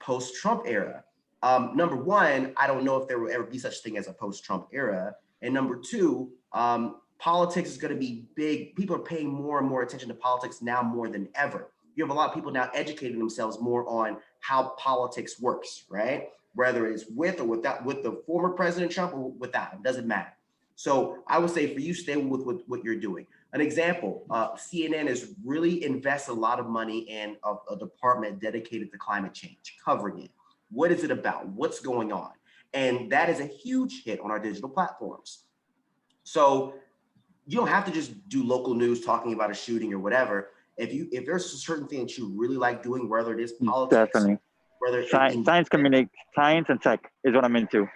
post-Trump era. Number one, I don't know if there will ever be such thing as a post-Trump era. And number two, politics is going to be big. People are paying more and more attention to politics now more than ever. You have a lot of people now educating themselves more on how politics works, right? Whether it's with or without, with the former President Trump or without, it doesn't matter. So I would say for you, stay with what you're doing. An example, CNN has really invested a lot of money in a department dedicated to climate change, covering it. What is it about? What's going on? And that is a huge hit on our digital platforms. So you don't have to just do local news talking about a shooting or whatever. If there's a certain thing that you really like doing, whether it is politics, definitely, whether science and tech is what I'm into.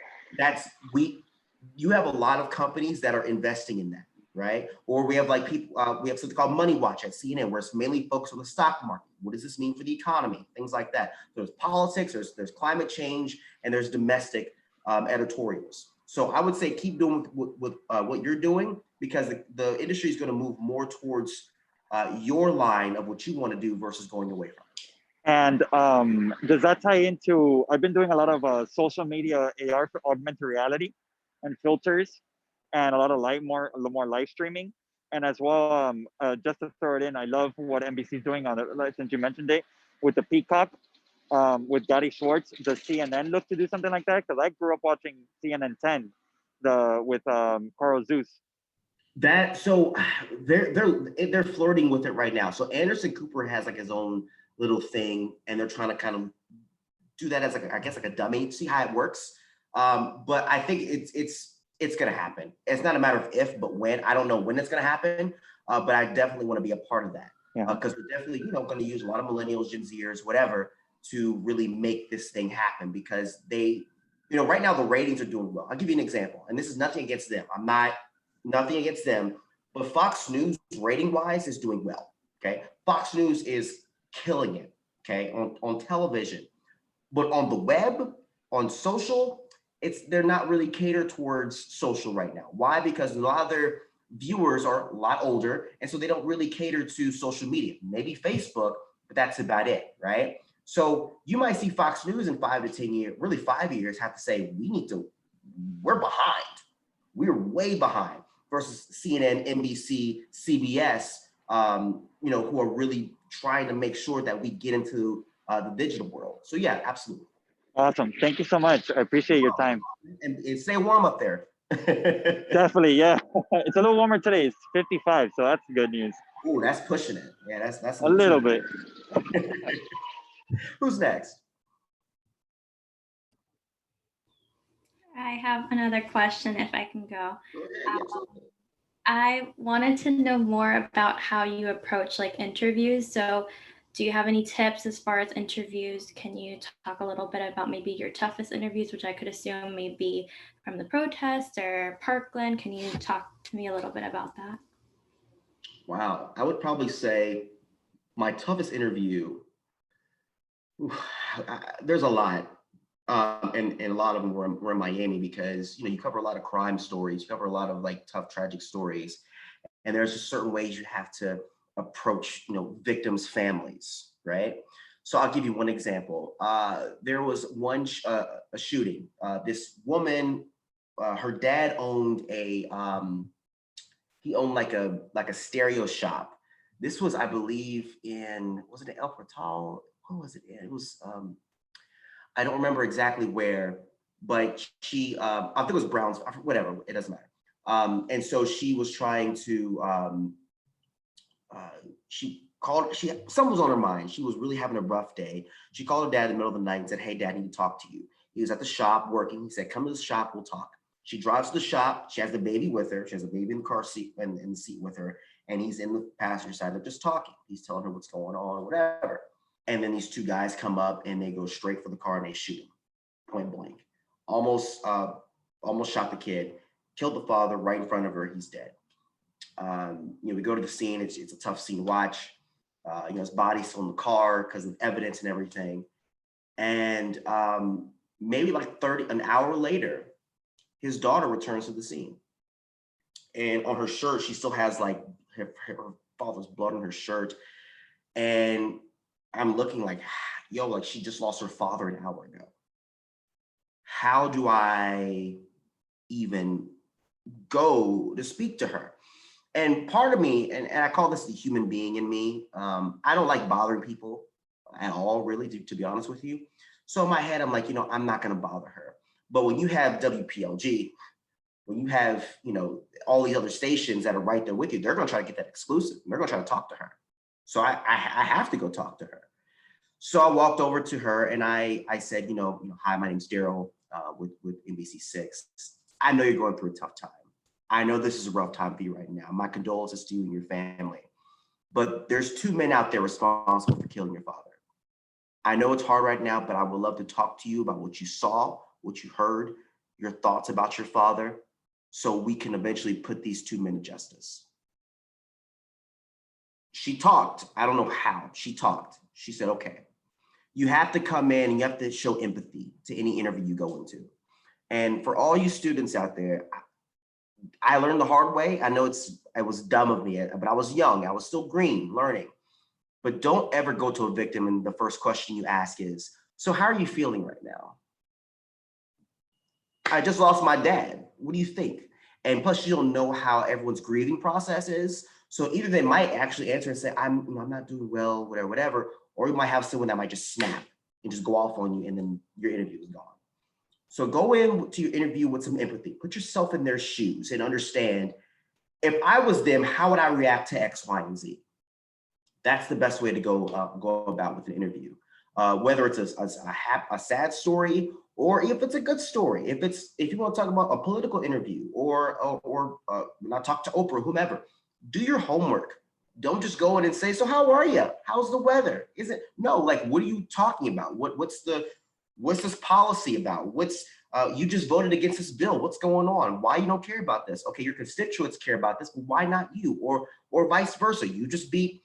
You have a lot of companies that are investing in that, right? Or we have we have something called Money Watch at CNN, where it's mainly focused on the stock market. What does this mean for the economy? Things like that. There's politics, there's climate change, and there's domestic editorials. So I would say keep doing what you're doing because the industry is going to move more towards your line of what you want to do versus going away from it. And does that tie into, I've been doing a lot of social media AR for augmented reality and filters and a lot of more live streaming. And as well, just to throw it in, I love what NBC is doing on it, since you mentioned it, with the Peacock, with Gary Schwartz. Does CNN look to do something like that? Because I grew up watching CNN 10, with Carl Zeus. So they're flirting with it right now. So Anderson Cooper has like his own little thing, and they're trying to kind of do that as like a dummy, see how it works. But I think it's going to happen. It's not a matter of if, but when. I don't know when it's going to happen, but I definitely want to be a part of that because we're definitely going to use a lot of millennials, Gen Zers, whatever, to really make this thing happen because they, right now the ratings are doing well. I'll give you an example, and this is nothing against them. Nothing against them, but Fox News rating wise is doing well. Okay, Fox News is killing it. Okay, on television, but on the web, on social, they're not really catered towards social right now. Why? Because a lot of their viewers are a lot older, and so they don't really cater to social media. Maybe Facebook, but that's about it, right? So you might see Fox News in 5 to 10 years, really 5 years, have to say we're behind. We're way behind versus CNN, NBC, CBS, who are really trying to make sure that we get into the digital world. So yeah, absolutely. Awesome. Thank you so much. I appreciate your time. And stay warm up there. Definitely, yeah. It's a little warmer today. It's 55, so that's good news. Ooh, that's pushing it. Yeah, that's a little bit. Who's next? I have another question if I can go. I wanted to know more about how you approach interviews. So do you have any tips as far as interviews? Can you talk a little bit about maybe your toughest interviews, which I could assume may be from the protest or Parkland? Can you talk to me a little bit about that? Wow, I would probably say my toughest interview, there's a lot. And a lot of them were in Miami because, you cover a lot of crime stories, you cover a lot of tough, tragic stories. And there's just certain ways you have to approach, victims' families, right? So I'll give you one example. There was a shooting. This woman, her dad owned he owned like a stereo shop This was, I believe, was it in El Portal? What was it in? It was, I don't remember exactly where, but she, I think it was Browns, whatever, it doesn't matter. And so she was trying to, something was on her mind. She was really having a rough day. She called her dad in the middle of the night and said, "Hey, Dad, I need to talk to you." He was at the shop working. He said, "Come to the shop, we'll talk." She drives to the shop. She has the baby with her. She has a baby in the car seat and in the seat with her. And he's in the passenger side. They're just talking. He's telling her what's going on or whatever. And then these two guys come up and they go straight for the car and they shoot him point blank. Almost shot the kid, killed the father right in front of her. He's dead. We go to the scene. It's a tough scene to watch. His body's still in the car because of evidence and everything. And maybe like an hour later, his daughter returns to the scene. And on her shirt, she still has like her father's blood on her shirt. And I'm looking like, yo, like she just lost her father an hour ago. How do I even go to speak to her? And part of me, and I call this the human being in me, I don't like bothering people at all, really, to be honest with you. So in my head, I'm like, I'm not going to bother her. But when you have WPLG, when you have, all these other stations that are right there with you, they're going to try to get that exclusive. They're going to try to talk to her. So I have to go talk to her. So I walked over to her and I said, "Hi, my name's Darryl with NBC6. I know you're going through a tough time. I know this is a rough time for you right now. My condolences to you and your family. But there's 2 men out there responsible for killing your father. I know it's hard right now, but I would love to talk to you about what you saw, what you heard, your thoughts about your father, so we can eventually put these 2 men to justice." She talked. I don't know how. She talked. She said, "Okay, you have to come in and you have to show empathy to any interview you go into." And for all you students out there, I learned the hard way. I know it was dumb of me, but I was young. I was still green, learning. But don't ever go to a victim and the first question you ask is, "So how are you feeling right now?" "I just lost my dad. What do you think?" And plus, you don't know how everyone's grieving process is. So either they might actually answer and say, I'm not doing well, whatever, or you might have someone that might just snap and just go off on you and then your interview is gone. So go into your interview with some empathy. Put yourself in their shoes and understand, if I was them, how would I react to X, Y, and Z? That's the best way to go about with an interview. Whether it's a sad story or if it's a good story. If you want to talk about a political interview or not talk to Oprah, whomever, do your homework. Don't just go in and say, "So how are you? How's the weather?" What are you talking about? What's this policy about? You just voted against this bill. What's going on? Why you don't care about this? Okay, your constituents care about this, but why not you? Or vice versa. You just beat,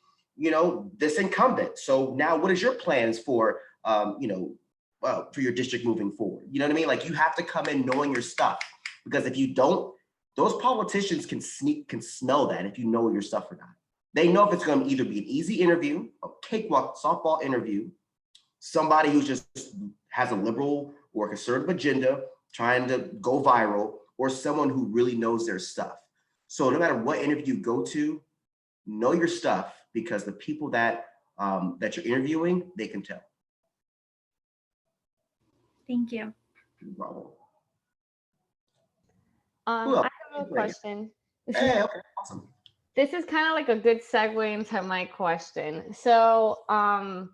this incumbent. So now what is your plans for, for your district moving forward? You know what I mean? Like, you have to come in knowing your stuff, because if you don't, those politicians can smell that if you know your stuff or not. They know if it's going to either be an easy interview, a cakewalk softball interview, somebody who just has a liberal or conservative agenda trying to go viral, or someone who really knows their stuff. So no matter what interview you go to, know your stuff, because the people that you're interviewing, they can tell. Thank you. No problem. I have a question. Hey, okay, awesome. This is kind of like a good segue into my question. So my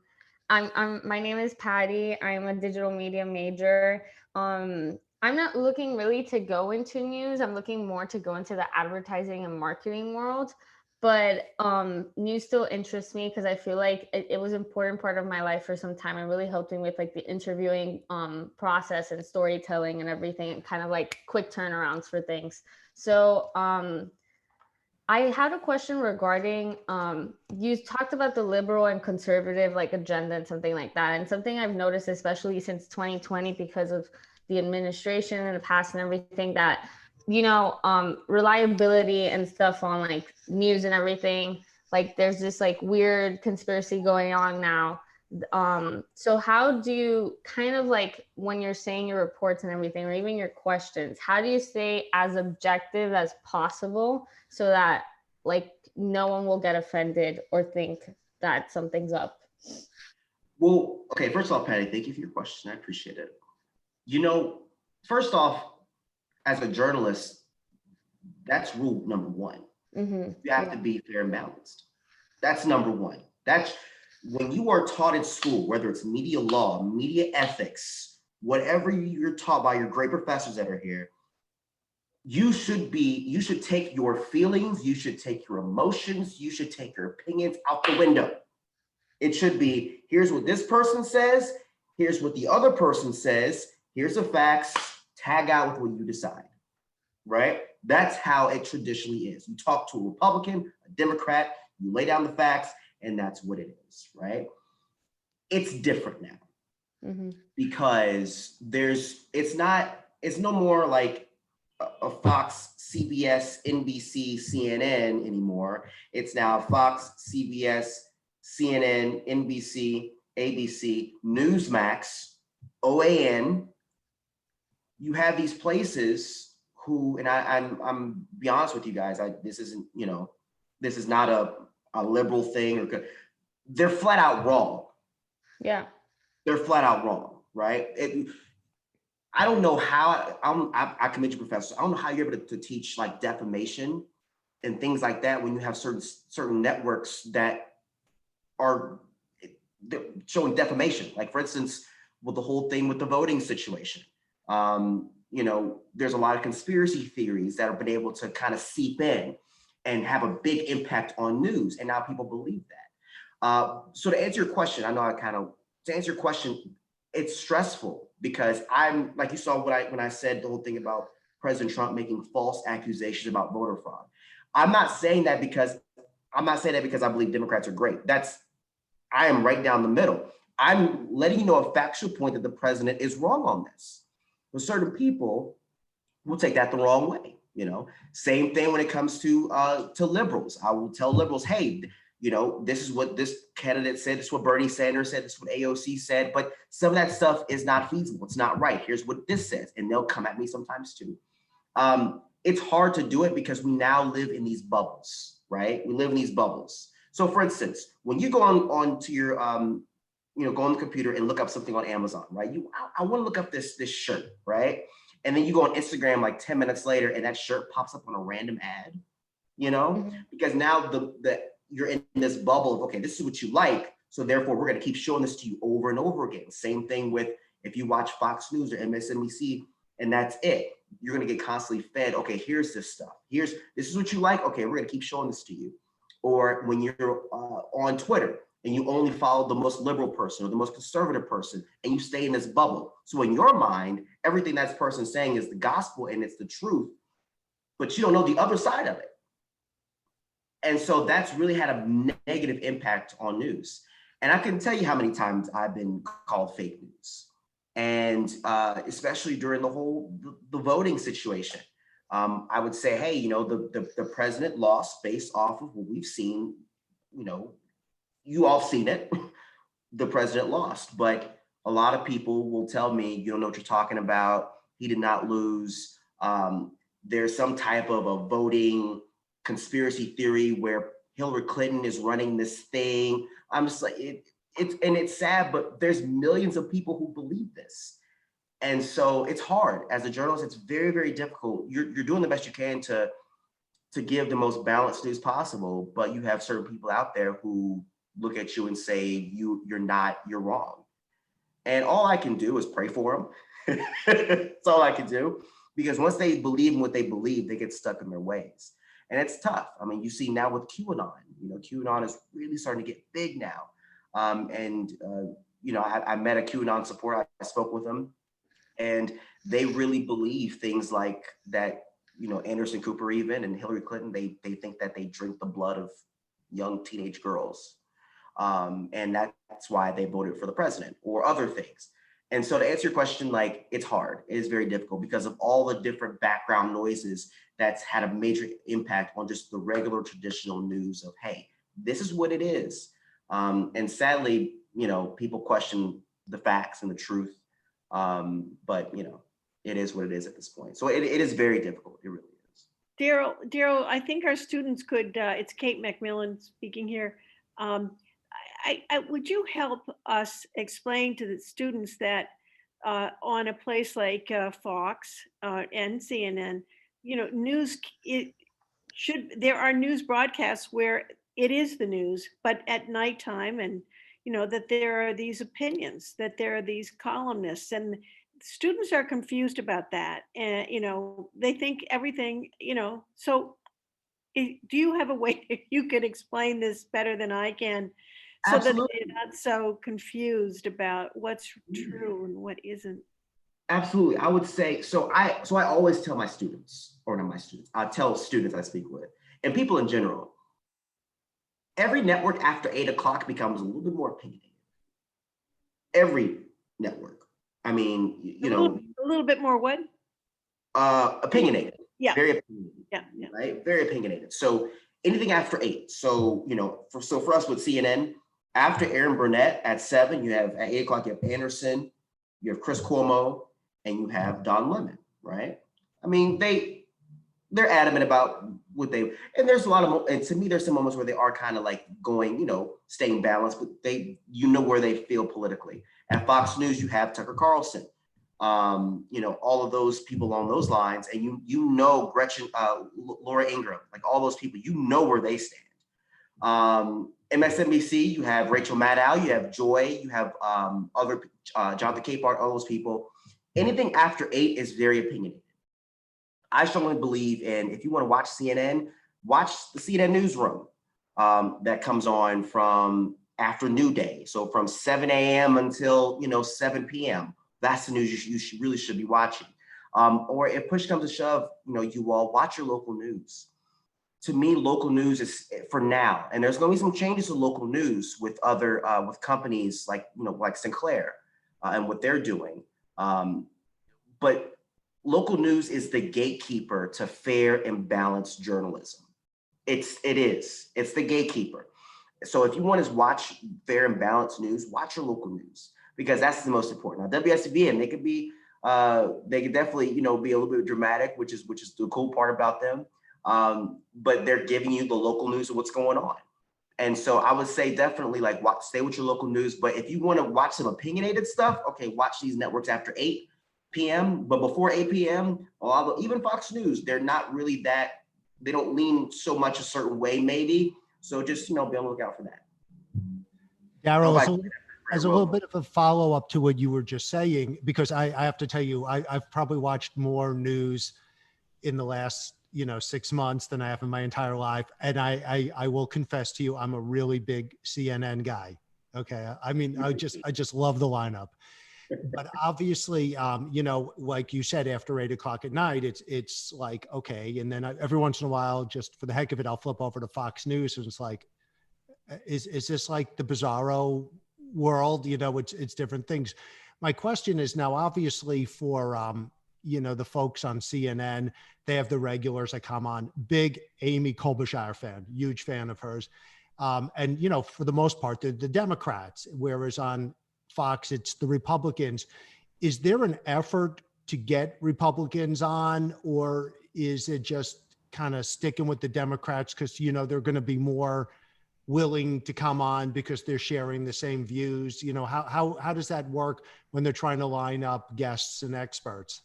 name is Patty. I'm a digital media major. I'm not looking really to go into news. I'm looking more to go into the advertising and marketing world. But news still interests me because I feel like it was an important part of my life for some time, and really helped me with like the interviewing process and storytelling and everything, and kind of like quick turnarounds for things. So I had a question regarding, you talked about the liberal and conservative like agenda and something like that. And something I've noticed, especially since 2020, because of the administration and the past and everything, that, reliability and stuff on like news and everything, like there's this like weird conspiracy going on now. So how do you kind of like, when you're saying your reports and everything, or even your questions, how do you stay as objective as possible so that like no one will get offended or think that something's up? Well, okay, first of all, Patty, thank you for your question. I appreciate it. You know, first off, as a journalist, that's rule number one. Mm-hmm. You have to be fair and balanced. That's number one. That's when you are taught in school, whether it's media law, media ethics, whatever you're taught by your great professors that are here, you should take your feelings, you should take your emotions, you should take your opinions out the window. It should be, here's what this person says, here's what the other person says, here's the facts, tag out with what you decide, right? That's how it traditionally is. You talk to a Republican, a Democrat, you lay down the facts, and that's what it is, right? It's different now because it's no more like a Fox, CBS, NBC, CNN anymore. It's now Fox, CBS, CNN, NBC, ABC, Newsmax, OAN. You have these places who, and I'm be honest with you guys, this is not a liberal thing, or they're flat out wrong. Yeah. They're flat out wrong, right? I don't know how, I commend you, professor. I don't know how you're able to teach like defamation and things like that when you have certain networks that are showing defamation. Like for instance, with the whole thing with the voting situation, there's a lot of conspiracy theories that have been able to kind of seep in and have a big impact on news. And now people believe that. So to answer your question, to answer your question, it's stressful because I'm, like you saw when I said the whole thing about President Trump making false accusations about voter fraud. I'm not saying that because I believe Democrats are great. I am right down the middle. I'm letting you know a factual point that the president is wrong on this. But certain people will take that the wrong way. Same thing when it comes to liberals. I will tell liberals, hey, this is what this candidate said, this is what Bernie Sanders said, this is what AOC said, but some of that stuff is not feasible. It's not right. Here's what this says. And they'll come at me sometimes too. It's hard to do it because we now live in these bubbles, right? We live in these bubbles. So for instance, when you go on to your, go on the computer and look up something on Amazon, right? I want to look up this shirt, right? And then you go on Instagram like 10 minutes later and that shirt pops up on a random ad, because now you're in this bubble of, okay, this is what you like. So therefore we're going to keep showing this to you over and over again. Same thing with if you watch Fox News or MSNBC and that's it. You're going to get constantly fed, okay, here's this stuff. This is what you like. Okay, we're going to keep showing this to you. Or when you're on Twitter and you only follow the most liberal person or the most conservative person and you stay in this bubble. So in your mind, everything that person's saying is the gospel and it's the truth, but you don't know the other side of it. And so that's really had a negative impact on news. And I can tell you how many times I've been called fake news. And especially during the voting situation. I would say, hey, the president lost based off of what we've seen, you all seen it, the president lost, but a lot of people will tell me, you don't know what you're talking about. He did not lose. There's some type of a voting conspiracy theory where Hillary Clinton is running this thing. I'm just like, it's sad, but there's millions of people who believe this. And so it's hard as a journalist. It's very, very difficult. You're doing the best you can to give the most balanced news possible, but you have certain people out there who look at you and say, you're wrong. And all I can do is pray for them. That's all I can do, because once they believe in what they believe, they get stuck in their ways. And it's tough. I mean, you see now with QAnon, QAnon is really starting to get big now. I met a QAnon supporter. I spoke with them. And they really believe things like that, Anderson Cooper even and Hillary Clinton, they think that they drink the blood of young teenage girls. And that's why they voted for the president or other things. And so to answer your question, like, it's hard. It is very difficult because of all the different background noises that's had a major impact on just the regular traditional news of, hey, this is what it is. And sadly, people question the facts and the truth. But it is what it is at this point. So it is very difficult. It really is. Darryl, I think our students could, it's Kate McMillan speaking here. Would you help us explain to the students that on a place like Fox and CNN, news, there are news broadcasts where it is the news, but at nighttime, and that there are these opinions, that there are these columnists, and students are confused about that. And, they think everything, so do you have a way you could explain this better than I can? So Absolutely. that they're not so confused about what's true and what isn't. Absolutely. I would say, so I always tell my students, or not my students, I tell students I speak with, and people in general, every network after 8 o'clock becomes a little bit more opinionated. Every network. I mean, a little bit more what? Opinionated. Yeah. Very opinionated. Yeah. Right. Very opinionated. So anything after 8. So, for us with CNN, after Aaron Burnett at 7, you have at 8 o'clock, you have Anderson, you have Chris Cuomo, and you have Don Lemon, right? I mean, they're adamant about what they, and there's a lot of, and to me, there's some moments where they are kind of like going, staying balanced, but where they feel politically. At Fox News, you have Tucker Carlson, all of those people along those lines, and Gretchen, Laura Ingraham, like all those people, where they stand. MSNBC, you have Rachel Maddow, you have Joy, you have other Jonathan Capehart, all those people. Anything after 8 is very opinionated. I strongly believe in, if you want to watch CNN, watch the CNN newsroom that comes on from after New Day. So from 7 a.m. until 7 p.m. That's the news you really should be watching. Or if push comes to shove, you all watch your local news. To me, local news is for now, and there's going to be some changes to local news with other with companies like like Sinclair and what they're doing. But local news is the gatekeeper to fair and balanced journalism. It's the gatekeeper. So if you want to watch fair and balanced news, watch your local news, because that's the most important. Now, WSVN, they could definitely be a little bit dramatic, which is the cool part about them. But they're giving you the local news of what's going on. And so I would say definitely stay with your local news. But if you want to watch some opinionated stuff, okay, watch these networks after 8 p.m. But before 8 p.m., even Fox News, they're not really they don't lean so much a certain way, maybe. So just, be on the lookout for that. Darryl, as a little bit of a follow-up to what you were just saying, because I have to tell you, I've probably watched more news in the last 6 months than I have in my entire life. And I will confess to you, I'm a really big CNN guy. Okay. I mean, I just love the lineup, but obviously, like you said, after 8 o'clock at night, it's like, okay. And then every once in a while, just for the heck of it, I'll flip over to Fox News. And it's like, is this like the bizarro world? It's different things. My question is now, obviously for, the folks on CNN, they have the regulars that come on. Big Amy Klobuchar fan, huge fan of hers. And, for the most part, they're the Democrats, whereas on Fox, it's the Republicans. Is there an effort to get Republicans on, or is it just kind of sticking with the Democrats because, they're going to be more willing to come on because they're sharing the same views? How does that work when they're trying to line up guests and experts?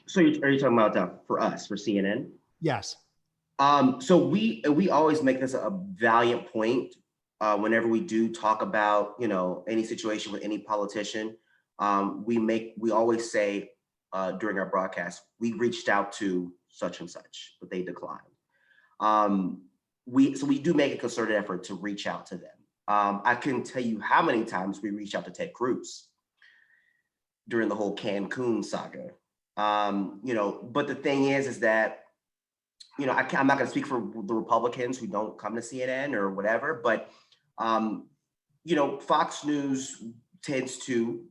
So are you talking about for us, for CNN? Yes. So we always make this a valiant point whenever we do talk about, any situation with any politician. We always say during our broadcast, we reached out to such and such, but they declined. So we do make a concerted effort to reach out to them. I couldn't tell you how many times we reached out to Ted Cruz during the whole Cancun saga. But the thing is that, I'm not going to speak for the Republicans who don't come to CNN or whatever, but, Fox News tends to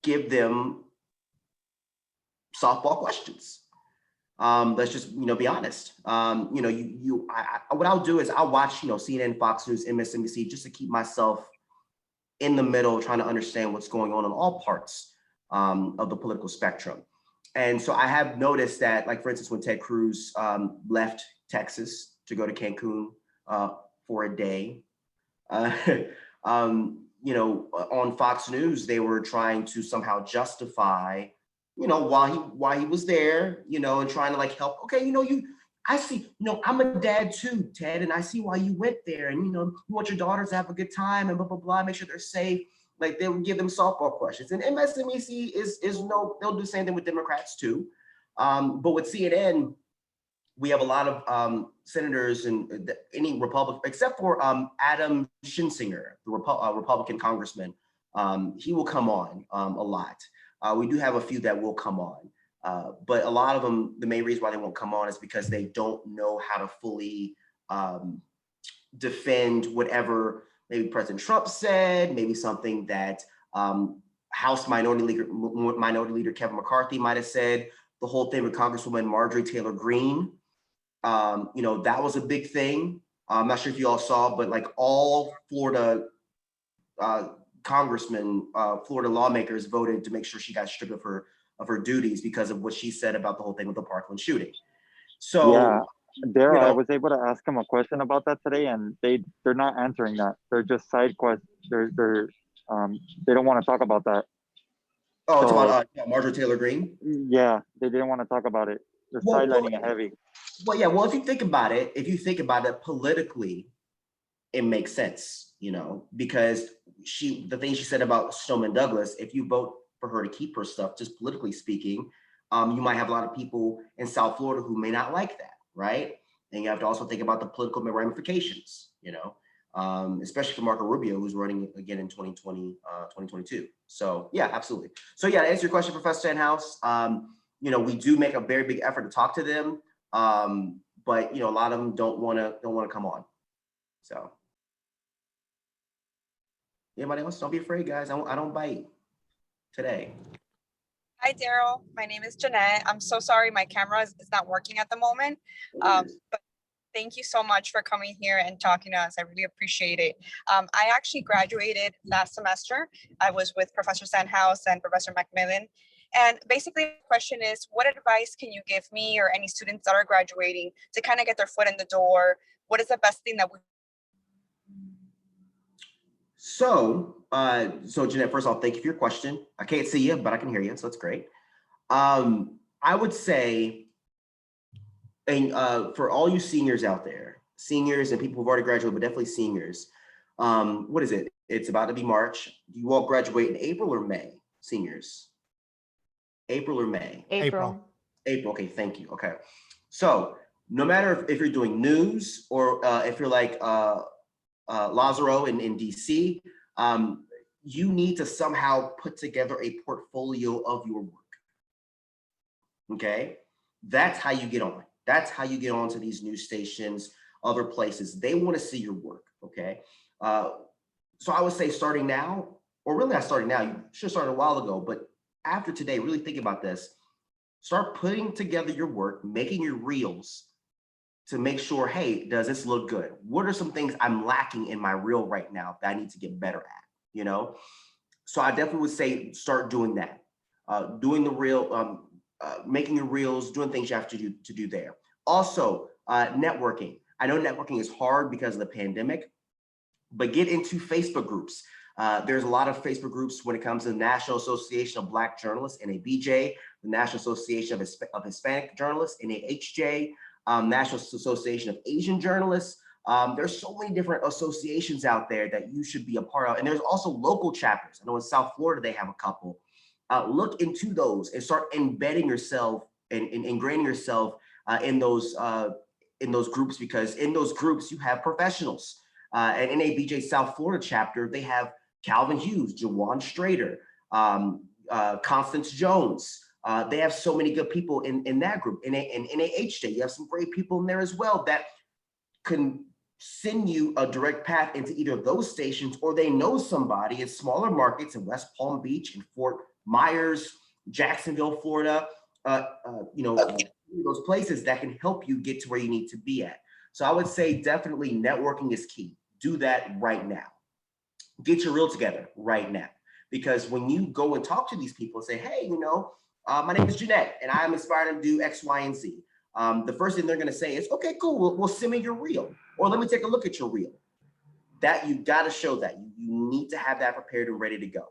give them softball questions. Let's just, be honest. What I'll do is I'll watch, CNN, Fox News, MSNBC, just to keep myself in the middle, trying to understand what's going on in all parts of the political spectrum. And so I have noticed that, like, for instance, when Ted Cruz left Texas to go to Cancun for a day, you know, on Fox News, they were trying to somehow justify, you know, why he was there, you know, and trying to like help. Okay, you know, I see, you know, I'm a dad too, Ted, and I see why you went there, and you know, you want your daughters to have a good time and blah blah blah, make sure they're safe. Like they would give them softball questions, and MSNBC is no, they'll do the same thing with Democrats too. But with CNN, we have a lot of senators and any Republican, except for Adam Shinsinger, the Republican congressman. He will come on a lot. We do have a few that will come on, but a lot of them, the main reason why they won't come on is because they don't know how to fully defend whatever maybe President Trump said, maybe something that House Minority Leader Kevin McCarthy might have said. The whole thing with Congresswoman Marjorie Taylor Greene. You know, that was a big thing. I'm not sure if you all saw, but like all Florida congressmen, Florida lawmakers voted to make sure she got stripped of her duties because of what she said about the whole thing with the Parkland shooting. So yeah, Darryl, you know, I was able to ask him a question about that today, and they're not answering that. They're just side questions. They don't want to talk about that. oh, So, it's about Marjorie Taylor Greene. yeah, they didn't want to talk about it. They're sidelining it heavy. Well, yeah. Well, if you think about it, politically, it makes sense, you know, because the thing she said about Stoneman Douglas, if you vote for her to keep her stuff, just politically speaking, you might have a lot of people in South Florida who may not like that, right? And you have to also think about the political ramifications, you know, especially for Marco Rubio, who's running again in 2022. So yeah, absolutely. So yeah, to answer your question, Professor Sandhouse, you know, we do make a very big effort to talk to them, but you know, a lot of them don't want to come on. So. Anybody else? Don't be afraid, guys. I don't bite today. Hi, Darryl. My name is Jeanette. I'm so sorry my camera is not working at the moment. But thank you so much for coming here and talking to us. I really appreciate it. I actually graduated last semester. I was with Professor Sandhouse and Professor Macmillan. And basically the question is, what advice can you give me or any students that are graduating to kind of get their foot in the door? What is the best thing that we So Jeanette, first of all, thank you for your question. I can't see you, but I can hear you, so that's great. I would say, and for all you seniors out there, seniors and people who've already graduated, but definitely seniors, what is it? It's about to be March. Do you all graduate in April or May, seniors? April or May? April. April, okay, thank you, okay. So no matter if you're doing news or if you're like, Lazaro in DC, you need to somehow put together a portfolio of your work. Okay, that's how you get on. That's how you get on to these news stations, other places. They want to see your work. Okay, so I would say starting now, or really not starting now. You should have started a while ago, but after today, really think about this. Start putting together your work, making your reels, to make sure, hey, does this look good? What are some things I'm lacking in my reel right now that I need to get better at, you know? So I definitely would say start doing that. Doing the reel, making your reels, doing things you have to do there. Also, networking. I know networking is hard because of the pandemic, but get into Facebook groups. There's a lot of Facebook groups when it comes to the National Association of Black Journalists, NABJ, the National Association of Hispanic Journalists, NAHJ, National Association of Asian Journalists. There's so many different associations out there that you should be a part of. And there's also local chapters. I know in South Florida, they have a couple. Look into those and start embedding yourself and ingraining yourself in those groups, because in those groups, you have professionals. And NABJ South Florida chapter, they have Calvin Hughes, Jawan Strader, Constance Jones. They have so many good people in that group. In NAHJ, you have some great people in there as well that can send you a direct path into either of those stations, or they know somebody in smaller markets in West Palm Beach and Fort Myers, Jacksonville, Florida, those places that can help you get to where you need to be at. So I would say definitely networking is key. Do that right now. Get your reel together right now. Because when you go and talk to these people and say, hey, you know, My name is Jeanette, and I'm inspired to do X, Y, and Z. The first thing they're going to say is, okay, cool, we'll send me your reel, or let me take a look at your reel. That you got to show that. You need to have that prepared and ready to go.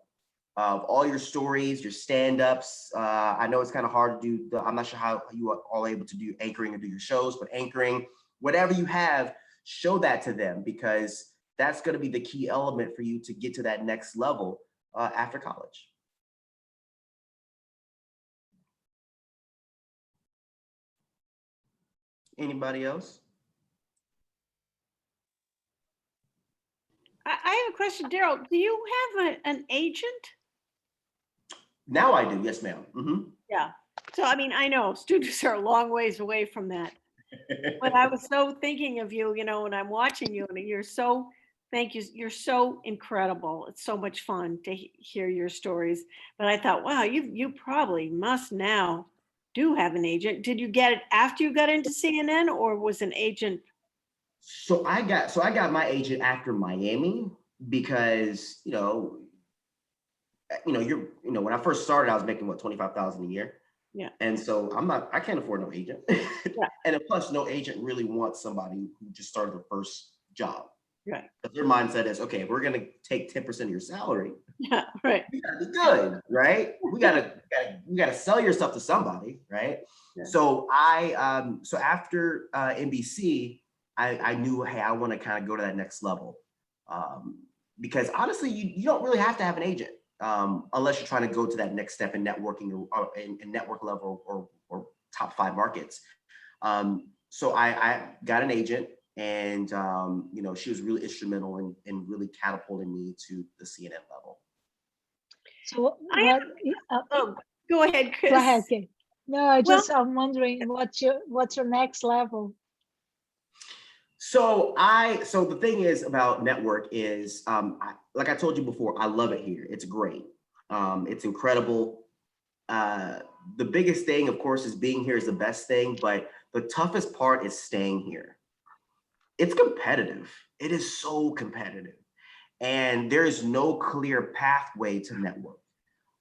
Of all your stories, your stand-ups. I know it's kind of hard to do. I'm not sure how you are all able to do anchoring or do your shows, but anchoring, whatever you have, show that to them, because that's going to be the key element for you to get to that next level after college. Anybody else? I have a question, Darryl. Do you have an agent? Now I do, yes, ma'am. Mm-hmm. Yeah. So, I mean, I know students are a long ways away from that. But I was so thinking of you, you know, when I'm watching you, and you're so, thank you. You're so incredible. It's so much fun to hear your stories. But I thought, wow, you probably must now do have an agent. Did you get it after you got into CNN, or was an agent? So I got my agent after Miami, because when I first started, I was making what, $25,000 a year. Yeah. And so I can't afford no agent. Yeah. And plus, no agent really wants somebody who just started their first job. Right. But their mindset is, okay, we're gonna take 10% of your salary. Yeah, right. We gotta be good, right? We gotta sell your stuff to somebody, right? Yeah. So so after NBC, I knew, hey, I want to kind of go to that next level, because honestly, you don't really have to have an agent. Unless you're trying to go to that next step in networking or in network level or top 5 markets. So I got an agent, and she was really instrumental in really catapulting me to the CNN level. So go ahead, Chris. Go ahead, Kate. No, I'm wondering what's your next level? So the thing is about network is, like I told you before, I love it here. It's great. It's incredible. The biggest thing, of course, is being here is the best thing, but the toughest part is staying here. It's competitive. It is so competitive. And there is no clear pathway to network.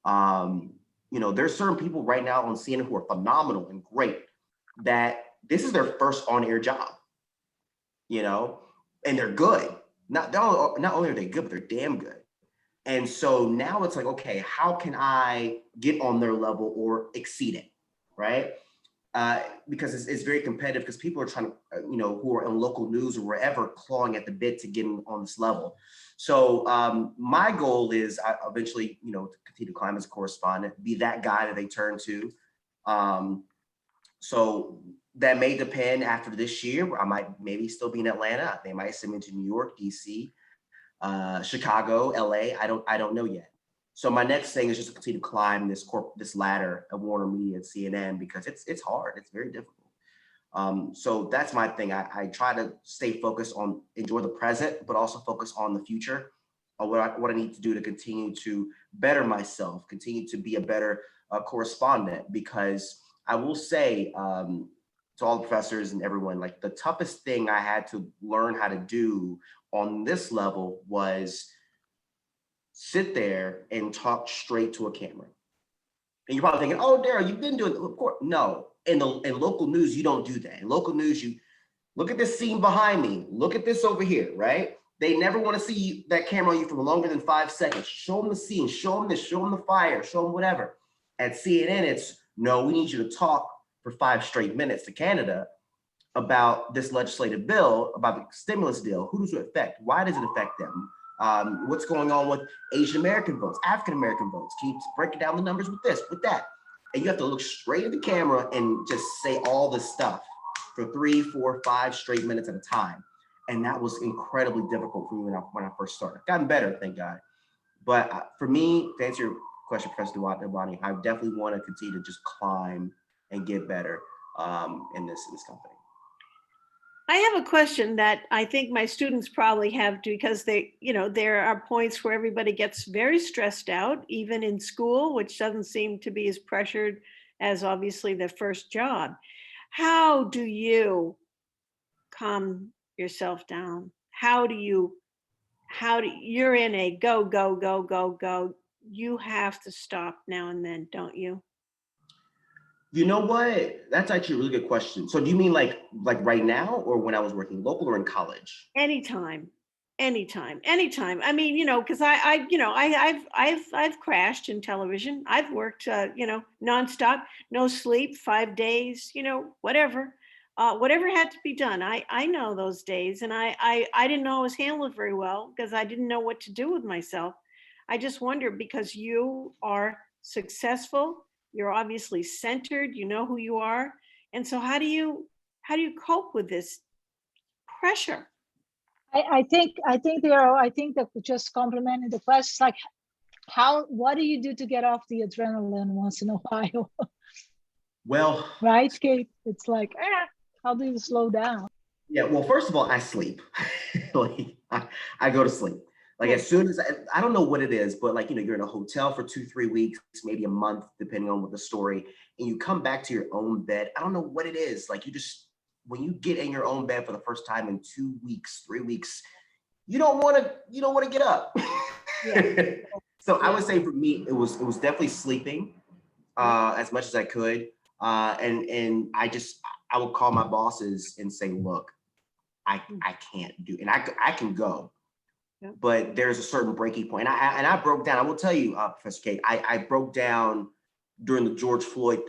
There's certain people right now on CNN who are phenomenal and great, that this is their first on-air job. And they're good. Not only are they good, but they're damn good. And so now it's like, okay, how can I get on their level or exceed it, right? Because it's very competitive, because people are trying to, who are in local news or wherever, clawing at the bit to get on this level. So my goal is eventually, to continue to climb as a correspondent, be that guy that they turn to. So that may depend after this year. I might maybe still be in Atlanta. They might send me to New York, DC, Chicago, LA. I don't know yet. So my next thing is just to continue to climb this ladder of Warner Media and CNN, because it's hard. It's very difficult. So that's my thing. I try to stay focused on enjoy the present, but also focus on the future, on what I need to do to continue to better myself, continue to be a better correspondent. Because I will say, to all the professors and everyone, like, the toughest thing I had to learn how to do on this level was sit there and talk straight to a camera. And you're probably thinking, oh, Darryl, you've been doing it. Of course. No, in local news, you don't do that. In local news, you look at this scene behind me, look at this over here, right? They never want to see that camera on you for longer than 5 seconds. Show them the scene, show them this, show them the fire, show them whatever. At CNN, it's, no, we need you to talk for 5 straight minutes to Canada about this legislative bill, about the stimulus deal. Who does it affect? Why does it affect them? What's going on with Asian American votes, African American votes? Can you break down the numbers with this, with that? And you have to look straight at the camera and just say all this stuff for 3, 4, 5 straight minutes at a time. And that was incredibly difficult for me when I first started. I've gotten better, thank God. But for me, to answer your question, Professor Devani, I definitely want to continue to just climb and get better in this company. I have a question that I think my students probably have, because there are points where everybody gets very stressed out, even in school, which doesn't seem to be as pressured as obviously the first job. How do you calm yourself down? You're in a go, go, go, go, go. You have to stop now and then, don't you? You know what? That's actually a really good question. So do you mean like right now, or when I was working local, or in college? Anytime, anytime, anytime. I mean, because I've crashed in television. I've worked, nonstop, no sleep, 5 days, whatever. Whatever had to be done. I know those days, and I didn't always handle it very well because I didn't know what to do with myself. I just wonder, because you are successful, you're obviously centered, you know who you are, and so how do you cope with this pressure? I think that just complimenting the question, like, what do you do to get off the adrenaline once in a while? Well, right, Kate? It's like, how do you slow down? Yeah, well, first of all, I sleep. Like I go to sleep. Like as soon as I don't know what it is, but like, you're in a hotel for 2-3 weeks, maybe a month, depending on what the story, and you come back to your own bed. I don't know what it is. Like when you get in your own bed for the first time in 2 weeks, 3 weeks, you don't want to get up. Yeah. So I would say for me, it was definitely sleeping as much as I could. And I would call my bosses and say, look, I can't do, and I can go, but there's a certain breaking point. And I broke down. I will tell you, Professor Kate, I broke down during the George Floyd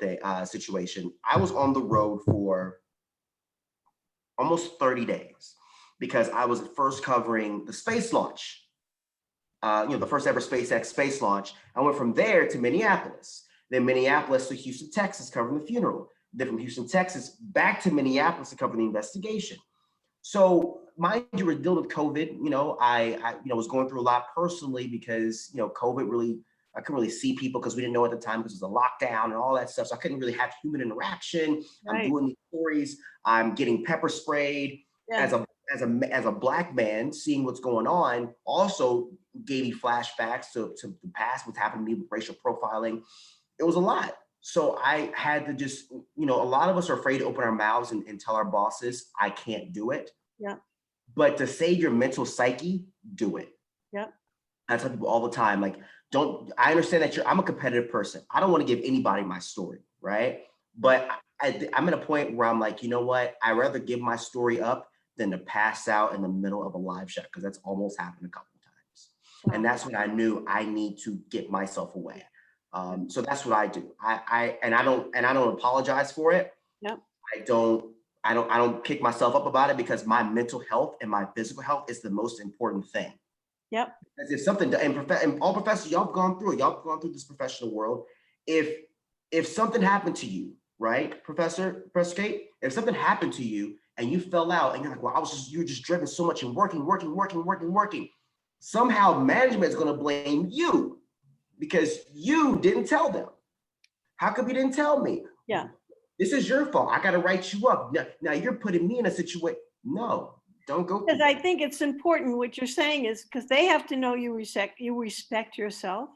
situation. I was on the road for almost 30 days because I was first covering the space launch, the first ever SpaceX space launch. I went from there to Minneapolis, then Minneapolis to Houston, Texas, covering the funeral. Then from Houston, Texas, back to Minneapolis to cover the investigation. So mind you, we're dealing with COVID. I was going through a lot personally because, COVID really, I couldn't really see people because we didn't know at the time because it was a lockdown and all that stuff. So I couldn't really have human interaction. Right. I'm doing these stories. I'm getting pepper sprayed. Yeah. As a Black man, seeing what's going on also gave me flashbacks to the past, what's happened to me with racial profiling. It was a lot. So I had to just, a lot of us are afraid to open our mouths and tell our bosses, I can't do it. Yeah. But to save your mental psyche, do it. Yeah. I tell people all the time, like, I understand that I'm a competitive person. I don't want to give anybody my story, right? But I'm at a point where I'm like, you know what? I'd rather give my story up than to pass out in the middle of a live shot, because that's almost happened a couple of times. Wow. And that's when I knew I need to get myself away. So that's what I do. I don't apologize for it. Yep. I don't kick myself up about it, because my mental health and my physical health is the most important thing. Yep. Because if something, and all professors, y'all have gone through this professional world. If something happened to you, right, Professor Kate, if something happened to you and you fell out and you're like, well, you were just driven so much and working. Somehow management is going to blame you because you didn't tell them. How come you didn't tell me? Yeah. This is your fault. I got to write you up. Now you're putting me in a situation. No, don't go. Because I think it's important what you're saying is because they have to know you respect yourself.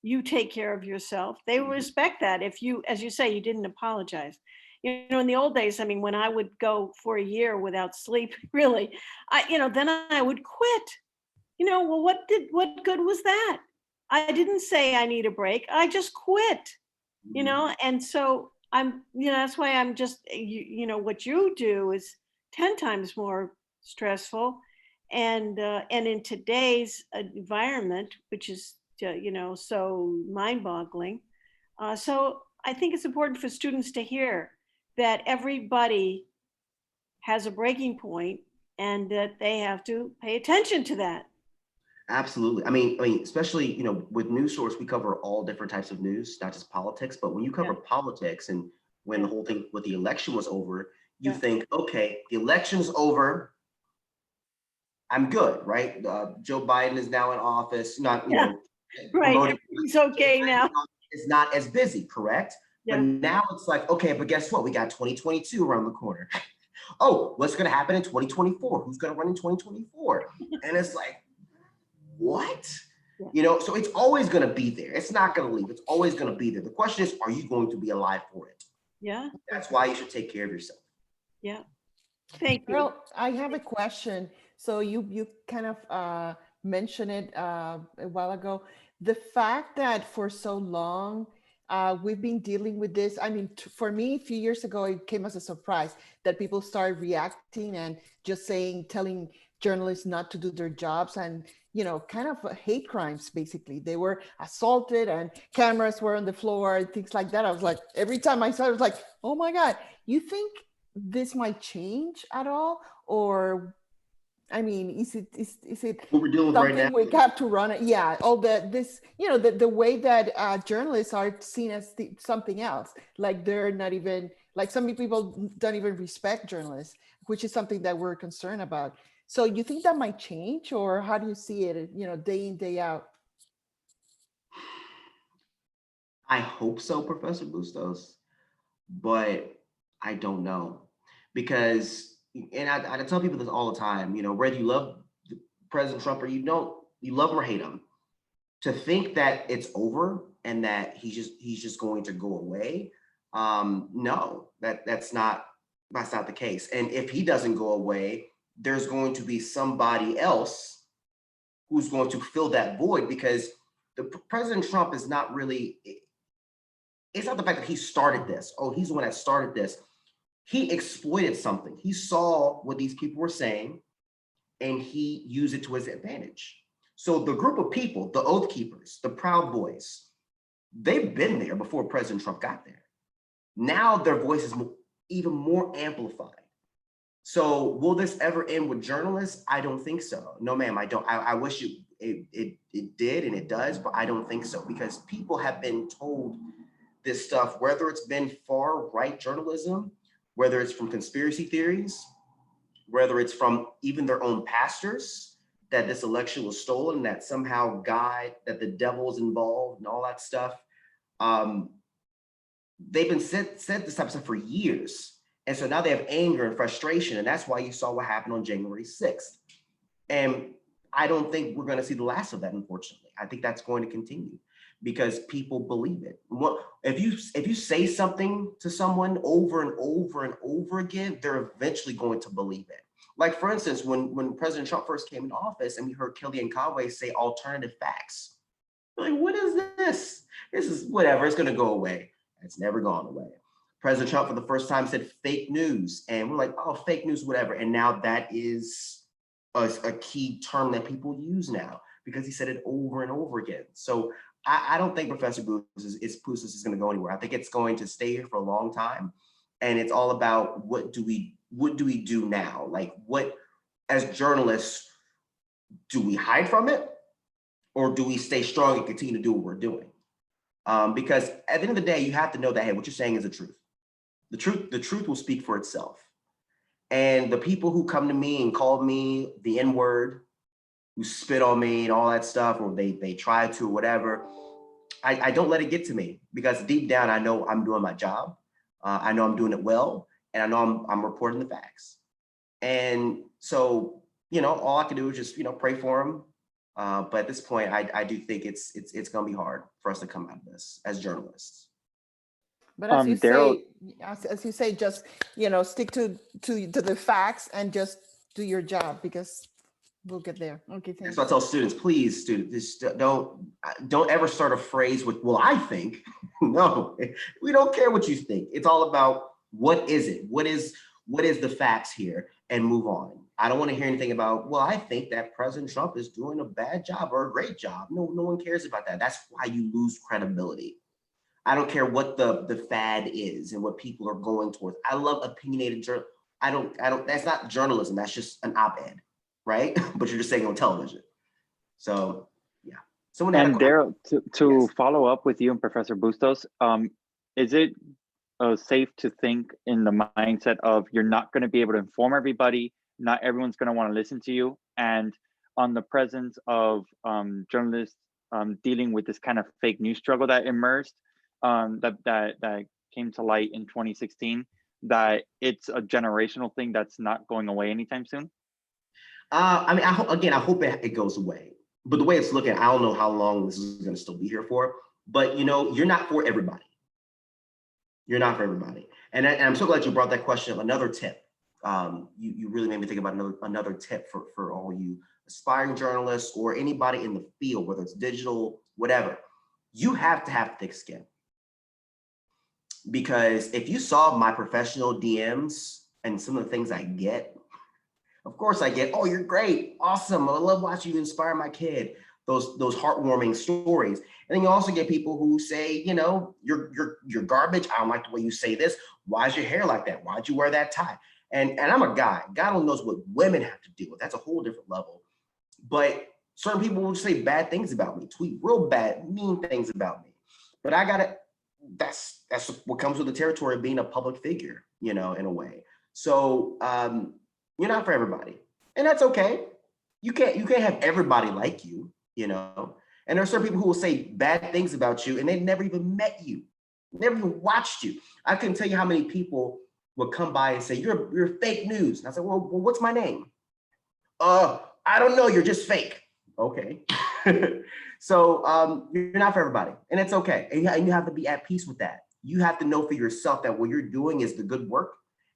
You take care of yourself. They will respect that if you, as you say, you didn't apologize. In the old days, I mean, when I would go for a year without sleep, really, then I would quit. Well, what good was that? I didn't say I need a break. I just quit. And so that's why I'm just, what you do is 10 times more stressful. And in today's environment, which is, so mind-boggling. So I think it's important for students to hear that everybody has a breaking point and that they have to pay attention to that. Absolutely. I mean, especially, with Newsource, we cover all different types of news, not just politics, but when you cover politics, and when the whole thing with the election was over, you think, okay, the election's over, I'm good, right? Joe Biden is now in office, not, right. It's okay now. It's not as busy, correct? Yeah. But now it's like, okay, but guess what? We got 2022 around the corner. Oh, what's going to happen in 2024? Who's going to run in 2024? And it's like, what? So it's always going to be there. It's not going to leave. It's always going to be there. The question is, are you going to be alive for it? Yeah. That's why you should take care of yourself. Yeah. Thank you. Well, I have a question. So you kind of mentioned it a while ago. The fact that for so long, we've been dealing with this. I mean, for me, a few years ago, it came as a surprise that people started reacting and just telling journalists not to do their jobs, and, kind of hate crimes, basically. They were assaulted and cameras were on the floor and things like that. I was like, every time I saw it, I was like, oh my God, you think this might change at all? Or, I mean, is it What we're doing right something now? we have to run it? Yeah, all this, the way that journalists are seen as something else, like they're not even, like some people don't even respect journalists, which is something that we're concerned about. So you think that might change, or how do you see it, day in, day out? I hope so, Professor Bustos, but I don't know, because, and I tell people this all the time, whether you love President Trump or you don't, you love him or hate him, to think that it's over and that he's just going to go away. No, that's not the case. And if he doesn't go away, there's going to be somebody else who's going to fill that void, because President Trump is not really, it's not the fact that he started this. Oh, he's the one that started this. He exploited something. He saw what these people were saying and he used it to his advantage. So the group of people, the Oath Keepers, the Proud Boys, they've been there before President Trump got there. Now their voice is even more amplified. So will this ever end with journalists? I don't think so. No, ma'am, I don't. I wish it did, and it does, but I don't think so, because people have been told this stuff, whether it's been far right journalism, whether it's from conspiracy theories, whether it's from even their own pastors, that this election was stolen, that somehow that the devil is involved and all that stuff. They've been said this type of stuff for years. And so now they have anger and frustration. And that's why you saw what happened on January 6th. And I don't think we're going to see the last of that, unfortunately. I think that's going to continue because people believe it. If you say something to someone over and over and over again, they're eventually going to believe it. Like, for instance, when President Trump first came into office and we heard Kellyanne Conway say alternative facts. We're like, what is this? This is whatever, it's going to go away. It's never gone away. President Trump for the first time said fake news, and we're like, oh, fake news, whatever. And now that is a key term that people use now because he said it over and over again. So I don't think Professor Bustos is going to go anywhere. I think it's going to stay here for a long time. And it's all about what do we do now? Like, what, as journalists, do we hide from it? Or do we stay strong and continue to do what we're doing? Because at the end of the day, you have to know that, hey, what you're saying is the truth. The truth will speak for itself. And the people who come to me and call me the N-word, who spit on me and all that stuff, or they try to, whatever, I don't let it get to me, because deep down, I know I'm doing my job. I know I'm doing it well, and I know I'm reporting the facts. And so, all I can do is just, pray for them. But at this point, I do think it's going to be hard for us to come out of this as journalists. But as you say, as you say, just stick to the facts and just do your job, because we'll get there. Okay, thanks. So I tell students, please, students, don't ever start a phrase with, well, I think. No, we don't care what you think. It's all about what is it? What is the facts here, and move on. I don't want to hear anything about, well, I think that President Trump is doing a bad job or a great job. No one cares about that. That's why you lose credibility. I don't care what the fad is and what people are going towards. I love opinionated journal. I don't, that's not journalism. That's just an op-ed, right? But you're just saying on television. So yeah. And Darryl, to yes. follow up with you and Professor Bustos, is it safe to think in the mindset of you're not going to be able to inform everybody, not everyone's going to want to listen to you, and on the presence of journalists dealing with this kind of fake news struggle that emerged, that came to light in 2016, that it's a generational thing that's not going away anytime soon? I mean, I hope it goes away. But the way it's looking, I don't know how long this is going to still be here for. But you're not for everybody. You're not for everybody. And I'm so glad you brought that question up. Another tip. You really made me think about another tip for all you aspiring journalists or anybody in the field, whether it's digital, whatever. You have to have thick skin. because if you saw my professional DMs and some of the things I get, of course I get, oh, you're great, awesome, I love watching you inspire my kid. Those heartwarming stories. And then you also get people who say, you know, you're garbage. I don't like the way you say this. Why is your hair like that? Why'd you wear that tie? And I'm a guy. God only knows what women have to deal with. That's a whole different level. But certain people will say bad things about me, tweet real bad, mean things about me. But I gotta, that's what comes with the territory of being a public figure, you know, in a way. So you're not for everybody. And that's okay. You can't have everybody like you. You know, and there are certain people who will say bad things about you and they never even met you, never even watched you. I couldn't tell you how many people would come by and say, you're fake news. And I said, well, what's my name? I don't know, you're just fake. Okay. So you're not for everybody, and it's okay. And you have to be at peace with that. You have to know for yourself that what you're doing is the good work.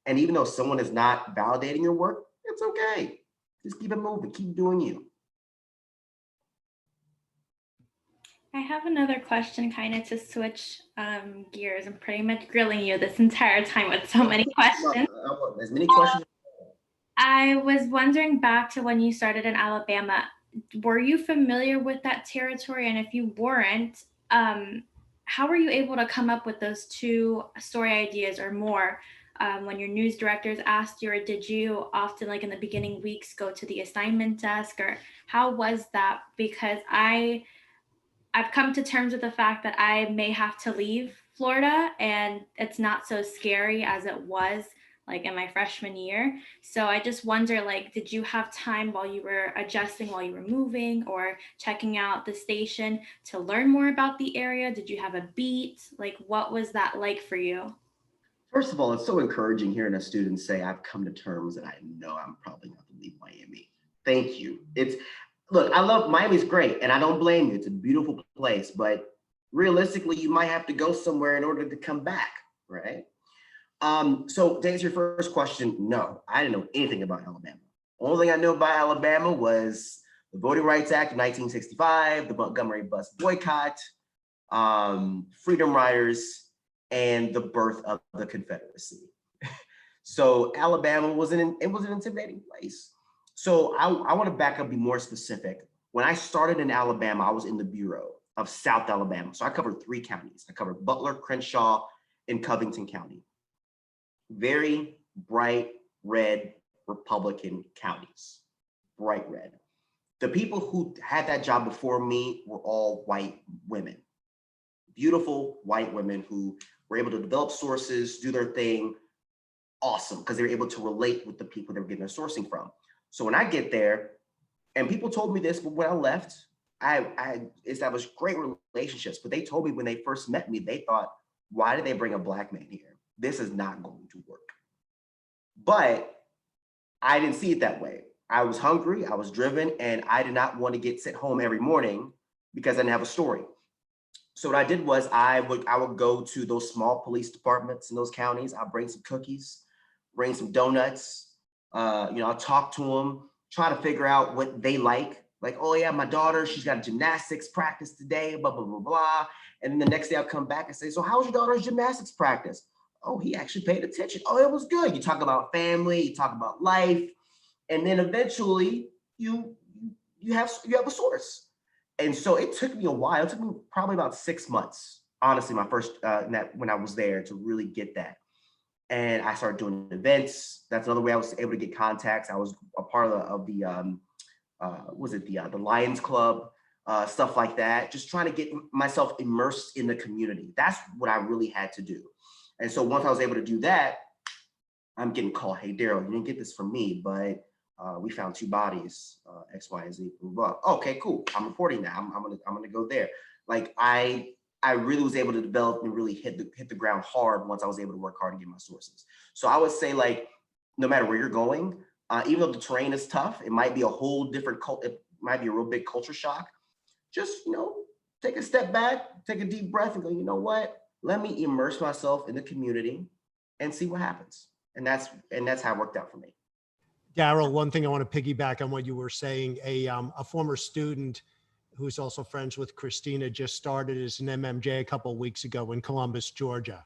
And even though someone is not validating your work, it's okay. Just keep it moving, keep doing you. I have another question kind of to switch gears. I'm pretty much grilling you this entire time with so many questions. As many questions. I was wondering back to when you started in Alabama, were you familiar with that territory? And if you weren't, how were you able to come up with those 2 story ideas or more when your news directors asked you, or did you often, like in the beginning weeks, go to the assignment desk, or how was that? Because I've come to terms with the fact that I may have to leave Florida, and it's not so scary as it was like in my freshman year. So I just wonder, like, did you have time while you were adjusting, while you were moving or checking out the station to learn more about the area? Did you have a beat? Like, what was that like for you? First of all, it's so encouraging hearing a student say, I've come to terms that I know I'm probably going to leave Miami. Thank you. Look, I love Miami's great, and I don't blame you. It's a beautiful place, but realistically, you might have to go somewhere in order to come back, right? So to answer your first question, no, I didn't know anything about Alabama. Only thing I knew about Alabama was the Voting Rights Act of 1965, the Montgomery bus boycott, Freedom Riders, and the birth of the Confederacy. So Alabama was an intimidating place. So I want to back up, be more specific. When I started in Alabama, I was in the Bureau of South Alabama. So I covered 3 counties. I covered Butler, Crenshaw, and Covington County. Very bright red Republican counties, bright red. The people who had that job before me were all white women, beautiful white women who were able to develop sources, do their thing, awesome, because they were able to relate with the people they were getting their sourcing from. So when I get there, and people told me this, but when I left, I established great relationships, but they told me when they first met me, they thought, why did they bring a Black man here? This is not going to work. But I didn't see it that way. I was hungry, I was driven, and I did not want to get sent home every morning because I didn't have a story. So what I did was I would go to those small police departments in those counties. I'll bring some cookies, bring some donuts, I'll talk to them, try to figure out what they like. Like, oh yeah, my daughter, she's got a gymnastics practice today, blah, blah, blah, blah. And then the next day I'll come back and say, so how was your daughter's gymnastics practice? Oh, he actually paid attention. Oh, it was good. You talk about family, you talk about life. And then eventually you have a source. And so it took me a while. It took me probably about 6 months, honestly, my first, when I was there, to really get that. And I started doing events. That's another way I was able to get contacts. I was a part of the Lions Club, stuff like that. Just trying to get myself immersed in the community. That's what I really had to do. And so once I was able to do that, I'm getting called, hey, Darryl, you didn't get this from me, but we found 2 bodies, X, Y, and Z. Blah. Okay, cool. I'm reporting that. I'm gonna go there. Like I really was able to develop and really hit the ground hard once I was able to work hard and get my sources. So I would say, like, no matter where you're going, even though the terrain is tough, it might be a whole different it might be a real big culture shock. Just, take a step back, take a deep breath and go, you know what? Let me immerse myself in the community and see what happens. And that's how it worked out for me. Darryl, one thing I want to piggyback on what you were saying, a former student who's also friends with Christina just started as an MMJ a couple of weeks ago in Columbus, Georgia.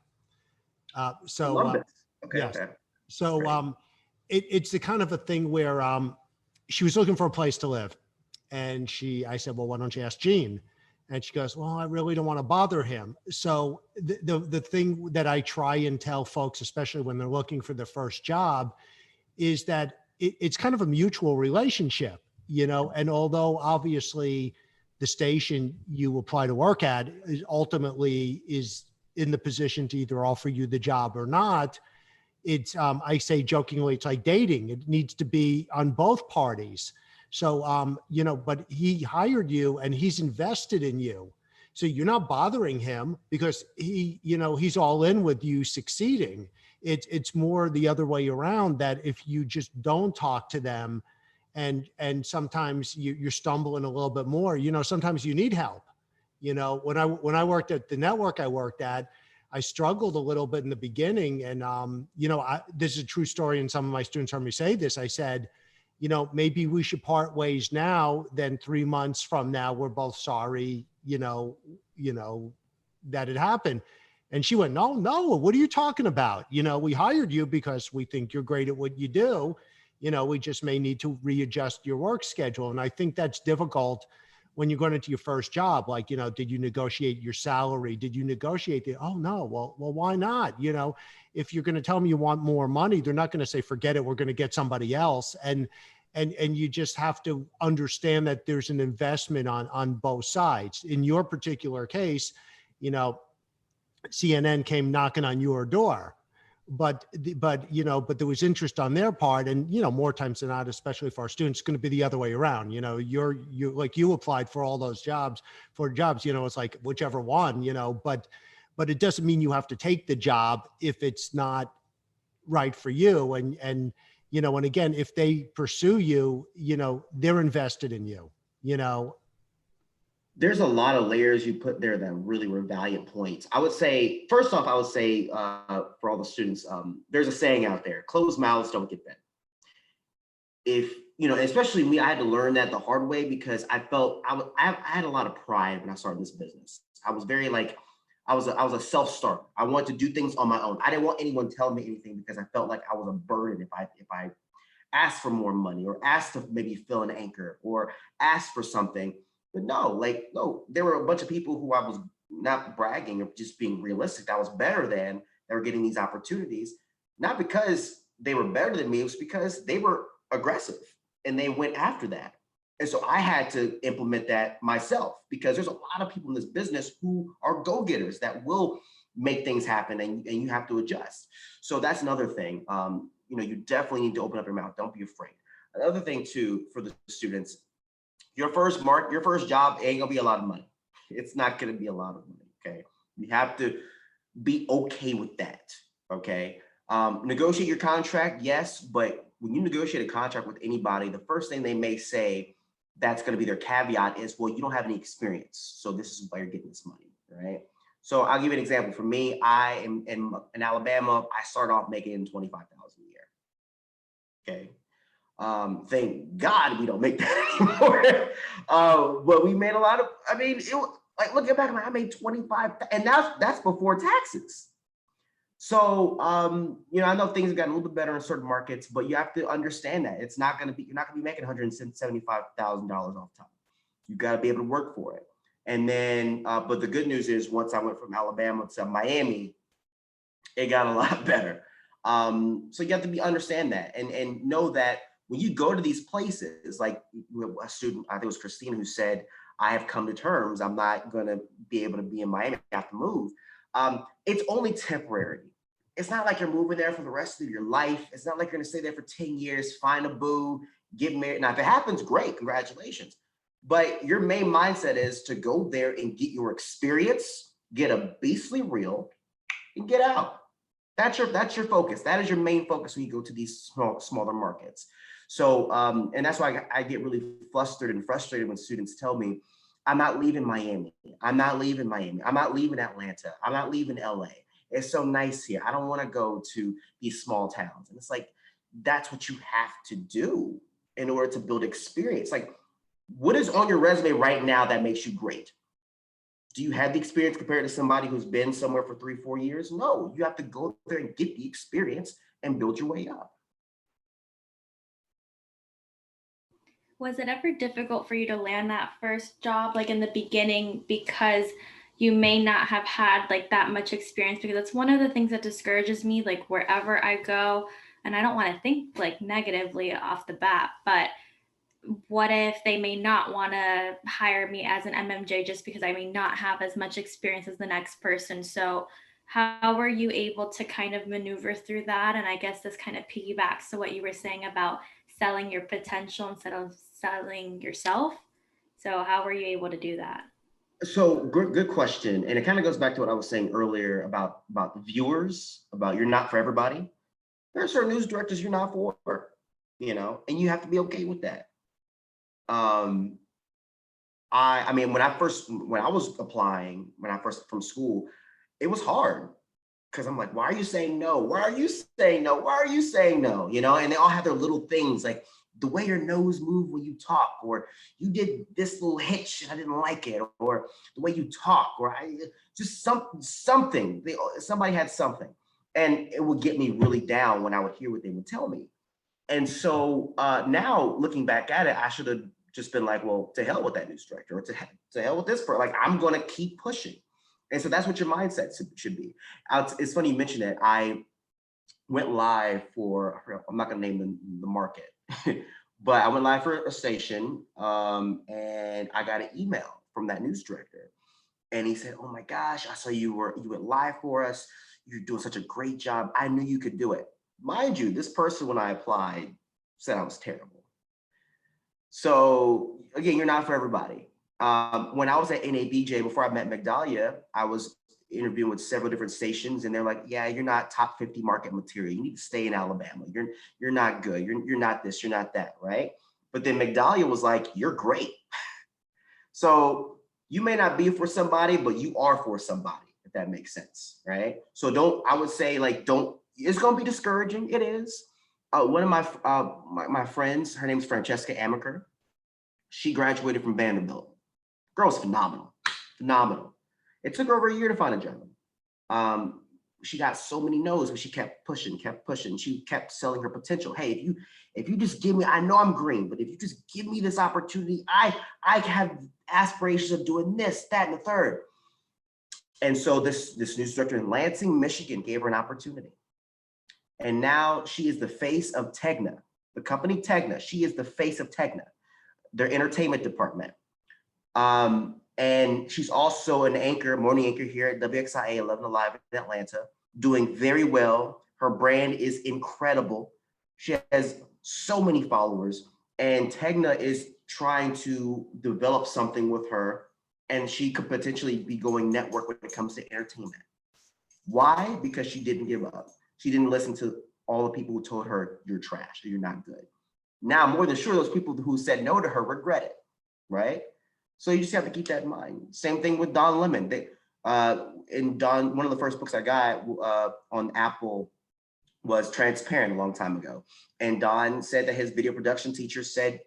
I love this. Okay, yes. okay. So it's the kind of a thing where she was looking for a place to live. And I said, well, why don't you ask Gene? And she goes, well, I really don't want to bother him. So the thing that I try and tell folks, especially when they're looking for their first job, is that it's kind of a mutual relationship, you know, and although obviously the station you apply to work at ultimately is in the position to either offer you the job or not, it's, I say jokingly, it's like dating. It needs to be on both parties. So, you know, but he hired you and he's invested in you. So you're not bothering him because he, you know, he's all in with you succeeding. It's more the other way around, that if you just don't talk to them and sometimes you're stumbling a little bit more, you know, sometimes you need help. You know, when I worked at the network I worked at, I struggled a little bit in the beginning. And, you know, this is a true story. And some of my students heard me say this. I said, you know, maybe we should part ways now, then 3 months from now, we're both sorry, you know, that it happened. And she went, no, what are you talking about? You know, we hired you because we think you're great at what you do. You know, we just may need to readjust your work schedule. And I think that's difficult when you're going into your first job. Like, you know, did you negotiate your salary? Did you negotiate the, oh no, well, why not? You know, if you're going to tell them you want more money, they're not going to say, forget it, we're going to get somebody else. And you just have to understand that there's an investment on both sides. In your particular case, you know, CNN came knocking on your door, but you know, but there was interest on their part. And, you know, more times than not, especially for our students, it's going to be the other way around. You know, you like you applied for all those jobs, you know, it's like whichever one, you know, but it doesn't mean you have to take the job if it's not right for you. And, you know, and again, if they pursue you, you know, they're invested in you, you know. There's a lot of layers you put there that really were valiant points. I would say, first off, for all the students, there's a saying out there: closed mouths don't get fed. If, you know, especially me, I had to learn that the hard way because I felt I had a lot of pride when I started this business. I was very like, I was a self-starter. I wanted to do things on my own. I didn't want anyone telling me anything because I felt like I was a burden if I asked for more money or asked to maybe fill an anchor or asked for something. But no, there were a bunch of people who I was not bragging or just being realistic, I was better than, that were getting these opportunities, not because they were better than me, it was because they were aggressive and they went after that. And so I had to implement that myself because there's a lot of people in this business who are go-getters that will make things happen and you have to adjust. So that's another thing. You know, you definitely need to open up your mouth. Don't be afraid. Another thing too, for the students, your first job ain't gonna be a lot of money. It's not gonna be a lot of money, okay? You have to be okay with that, okay? Negotiate your contract, yes, but when you negotiate a contract with anybody, the first thing they may say that's gonna be their caveat is, well, you don't have any experience, so this is why you're getting this money, right? So I'll give you an example. For me, I am in Alabama, I start off making $25,000 a year, okay? Thank God we don't make that anymore. But we made a lot of, I mean, it was like, looking back, I made 25, and that's before taxes. So, you know, I know things have gotten a little bit better in certain markets, but you have to understand that you're not going to be making $175,000 off top. You got to be able to work for it. And then, but the good news is once I went from Alabama to Miami, it got a lot better. So you have to understand that and know that when you go to these places, like a student, I think it was Christina, who said, I have come to terms, I'm not going to be able to be in Miami, I have to move. It's only temporary. It's not like you're moving there for the rest of your life. It's not like you're going to stay there for 10 years, find a boo, get married. Now, if it happens, great, congratulations. But your main mindset is to go there and get your experience, get a beastly reel, and get out. That's your focus. That is your main focus when you go to these smaller markets. So, and that's why I get really flustered and frustrated when students tell me, I'm not leaving Miami. I'm not leaving Miami. I'm not leaving Atlanta. I'm not leaving LA. It's so nice here. I don't want to go to these small towns. And it's like, that's what you have to do in order to build experience. Like, what is on your resume right now that makes you great? Do you have the experience compared to somebody who's been somewhere for 3-4 years? No, you have to go there and get the experience and build your way up. Was it ever difficult for you to land that first job, like in the beginning, because you may not have had like that much experience? Because that's one of the things that discourages me, like wherever I go, and I don't want to think like negatively off the bat, but what if they may not want to hire me as an MMJ just because I may not have as much experience as the next person? So how were you able to kind of maneuver through that? And I guess this kind of piggybacks to what you were saying about selling your potential instead of selling yourself. So how were you able to do that? So good question. And it kind of goes back to what I was saying earlier about the viewers, about you're not for everybody. There are certain news directors you're not for, and you have to be okay with that. I mean, when I was applying, when I first from school, it was hard because I'm like, why are you saying no? Why are you saying no? Why are you saying no? And they all have their little things, like the way your nose moved when you talk, or you did this little hitch and I didn't like it, or the way you talk, or something. Somebody had something, and it would get me really down when I would hear what they would tell me. And so now looking back at it, I should have just been like, well, to hell with that news director, or to hell with this person. Like, I'm going to keep pushing. And so that's what your mindset should be. It's funny you mentioned that. I went live for, I'm not going to name the market, but I went live for a station, and I got an email from that news director. And he said, oh my gosh, I saw you went live for us. You're doing such a great job. I knew you could do it. Mind you, this person, when I applied, said I was terrible. So again, you're not for everybody. When I was at NABJ, before I met Magdalia, I was interviewing with several different stations, and they're like, yeah, you're not top 50 market material. You need to stay in Alabama. You're not good. You're not this, you're not that, right? But then Magdalia was like, you're great. So you may not be for somebody, but you are for somebody, if that makes sense, right? So I would say it's going to be discouraging. It is. One of my friends, her name is Francesca Amaker. She graduated from Vanderbilt. Girl's phenomenal. It took her over a year to find a job. She got so many no's, but she kept pushing. She kept selling her potential. Hey, if you just give me, I know I'm green, but if you just give me this opportunity, I have aspirations of doing this, that, and the third. And so this news director in Lansing, Michigan, gave her an opportunity. And now she is the face of Tegna, the company Tegna. She is the face of Tegna, their entertainment department. And she's also an anchor, morning anchor here at WXIA 11 Alive in Atlanta, doing very well. Her brand is incredible. She has so many followers, and Tegna is trying to develop something with her, and she could potentially be going network when it comes to entertainment. Why? Because she didn't give up. She didn't listen to all the people who told her you're trash, or you're not good. Now, more than sure, those people who said no to her regret it, right? So you just have to keep that in mind. Same thing with Don Lemon. One of the first books I got on Apple was Transparent a long time ago. And Don said that his video production teacher said,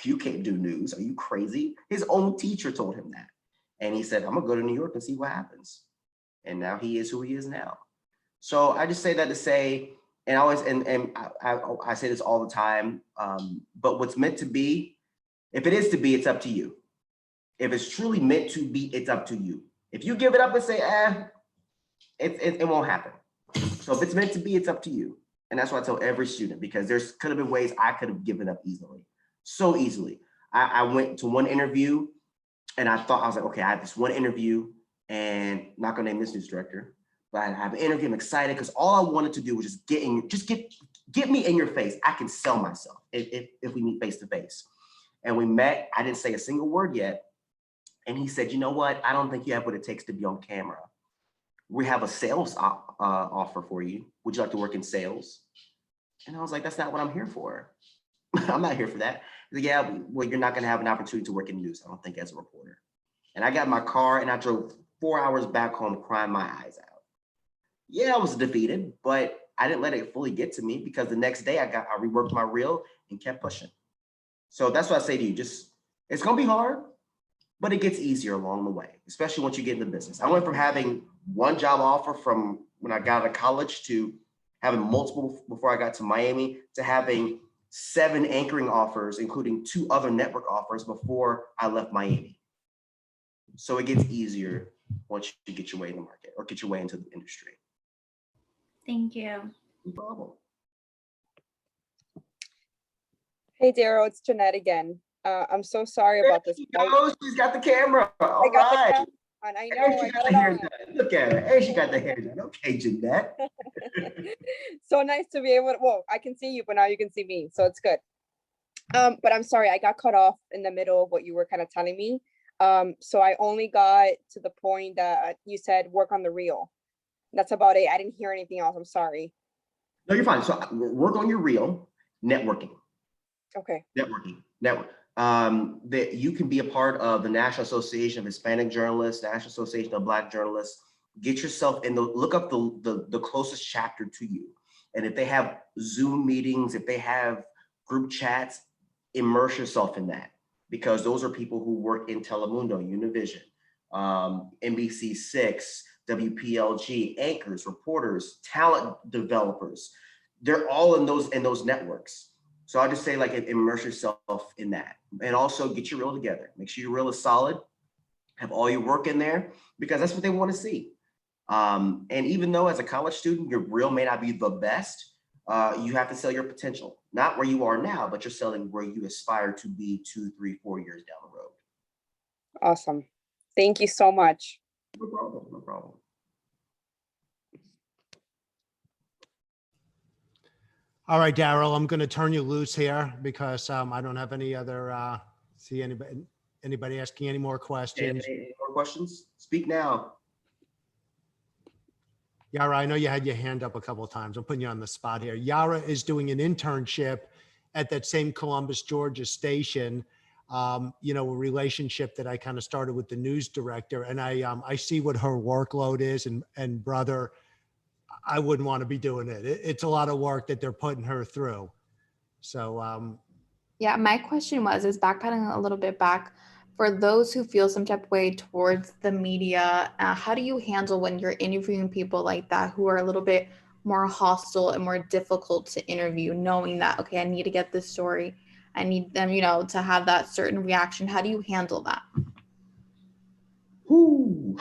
you can't do news. Are you crazy? His own teacher told him that. And he said, I'm gonna go to New York and see what happens. And now he is who he is now. So I just say that to say, and I say this all the time, but what's meant to be, if it is to be, it's up to you. If it's truly meant to be, it's up to you. If you give it up and say, it won't happen. So if it's meant to be, it's up to you. And that's what I tell every student, because there's could have been ways I could have given up easily, so easily. I went to one interview and I was like, okay, I have this one interview, and I'm not gonna name this news director, but I have an interview. I'm excited because all I wanted to do was just get me in your face. I can sell myself if we meet face to face. And we met. I didn't say a single word yet. And he said, you know what? I don't think you have what it takes to be on camera. We have a sales offer for you. Would you like to work in sales? And I was like, that's not what I'm here for. I'm not here for that. He's like, yeah, well, you're not going to have an opportunity to work in news, I don't think, as a reporter. And I got in my car and I drove 4 hours back home crying my eyes out. Yeah, I was defeated, but I didn't let it fully get to me, because the next day I reworked my reel and kept pushing. So that's what I say to you. It's going to be hard. but it gets easier along the way, especially once you get into business. I went from having one job offer from when I got out of college to having multiple before I got to Miami, to having 7 anchoring offers, including 2 other network offers before I left Miami. So it gets easier once you get your way in the market or get your way into the industry. Thank you. No problem. Hey, Darryl, it's Jeanette again. I'm so sorry about this. She's got the camera. All right. And I know. She got the hair done. Look at her. Hey, she got the hair done. Okay, Jeanette. So nice to be able to, well, I can see you, but now you can see me. So it's good. But I'm sorry, I got cut off in the middle of what you were kind of telling me. So I only got to the point that you said work on the reel. That's about it. I didn't hear anything else. I'm sorry. No, you're fine. So work on your reel, networking. Okay. Network. That you can be a part of the National Association of Hispanic Journalists, National Association of Black Journalists. Get yourself in look up the closest chapter to you. And if they have Zoom meetings, if they have group chats, immerse yourself in that, because those are people who work in Telemundo, Univision, NBC6, WPLG, anchors, reporters, talent developers. They're all in those networks. So I'll just say, like, immerse yourself in that, and also get your reel together. Make sure your reel is solid, have all your work in there, because that's what they want to see. And even though as a college student, your reel may not be the best, you have to sell your potential, not where you are now, but you're selling where you aspire to be 2, 3, 4 years down the road. Awesome. Thank you so much. No problem. No problem. All right, Darryl, I'm going to turn you loose here because I don't have any other, see anybody asking any more questions. Any more questions? Speak now. Yara, I know you had your hand up a couple of times. I'm putting you on the spot here. Yara is doing an internship at that same Columbus, Georgia station, you know, a relationship that I kind of started with the news director. And I see what her workload is, and brother, I wouldn't want to be doing it. It's a lot of work that they're putting her through. So, yeah, my question is backpedaling a little bit back. For those who feel some type of way towards the media, how do you handle when you're interviewing people like that who are a little bit more hostile and more difficult to interview, knowing that, okay, I need to get this story, I need them, you know, to have that certain reaction? How do you handle that? Ooh.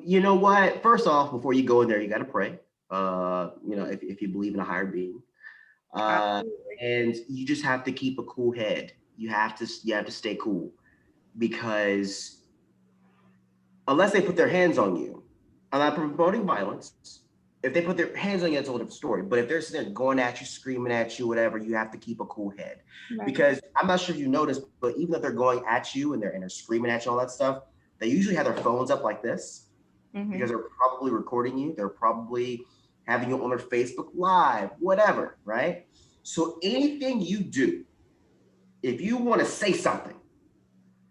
You know what? First off, before you go in there, you got to pray. You know, if you believe in a higher being, and you just have to keep a cool head. You have to stay cool, because unless they put their hands on you, I'm not promoting violence. If they put their hands on you, it's a different story. But if they're sitting there going at you, screaming at you, whatever, you have to keep a cool head. Right. Because I'm not sure if you noticed, but even if they're going at you and they're screaming at you, all that stuff, they usually have their phones up like this, because they're probably recording you. They're probably having you on their Facebook Live, whatever, right? So anything you do, if you want to say something,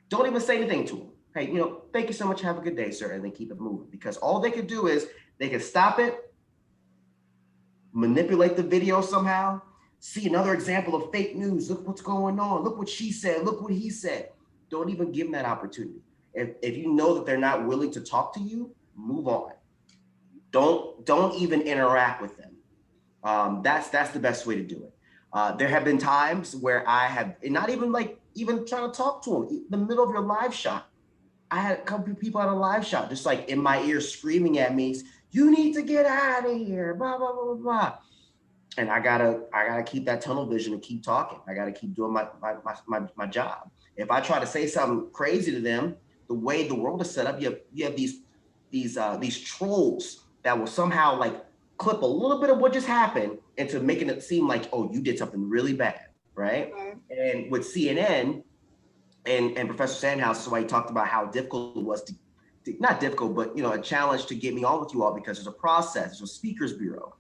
don't even say anything to them. Hey, you know, thank you so much. Have a good day, sir. And then keep it moving, because all they could do is they can stop it, manipulate the video somehow, see another example of fake news. Look what's going on. Look what she said. Look what he said. Don't even give them that opportunity. If you know that they're not willing to talk to you, move on. Don't even interact with them. That's the best way to do it. There have been times where I have, and not even trying to talk to them, in the middle of your live shot. I had a couple of people at a live shot, just like in my ear screaming at me, "You need to get out of here, blah, blah, blah, blah." And I gotta keep that tunnel vision and keep talking. I gotta keep doing my job. If I try to say something crazy to them, the way the world is set up, you have these trolls that will somehow like clip a little bit of what just happened into making it seem like, oh, you did something really bad, right? And with CNN and Professor Sandhouse, is why he talked about how difficult it was to not difficult, but you know, a challenge to get me on with you all, because there's a process, there's a speakers bureau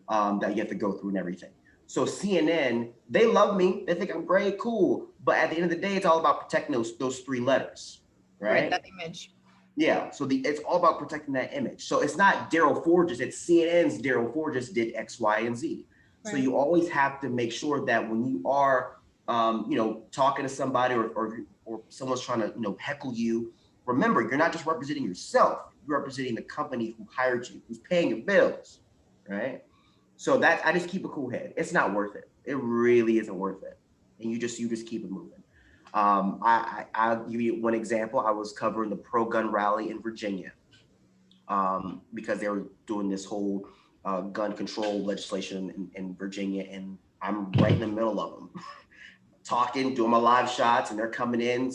that you have to go through and everything. So CNN, they love me, they think I'm great, cool, but at the end of the day, it's all about protecting those 3 letters, right? That image. Yeah, so it's all about protecting that image. So it's not Darryl Forges, it's CNN's Darryl Forges did X, Y, and Z. Right. So you always have to make sure that when you are talking to somebody or someone's trying to, heckle you, remember, you're not just representing yourself, you're representing the company who hired you, who's paying your bills, right? So I just keep a cool head. It's not worth it. It really isn't worth it. And you just keep it moving. I'll give you one example. I was covering the pro-gun rally in Virginia because they were doing this whole gun control legislation in Virginia, and I'm right in the middle of them, talking, doing my live shots, and they're coming in,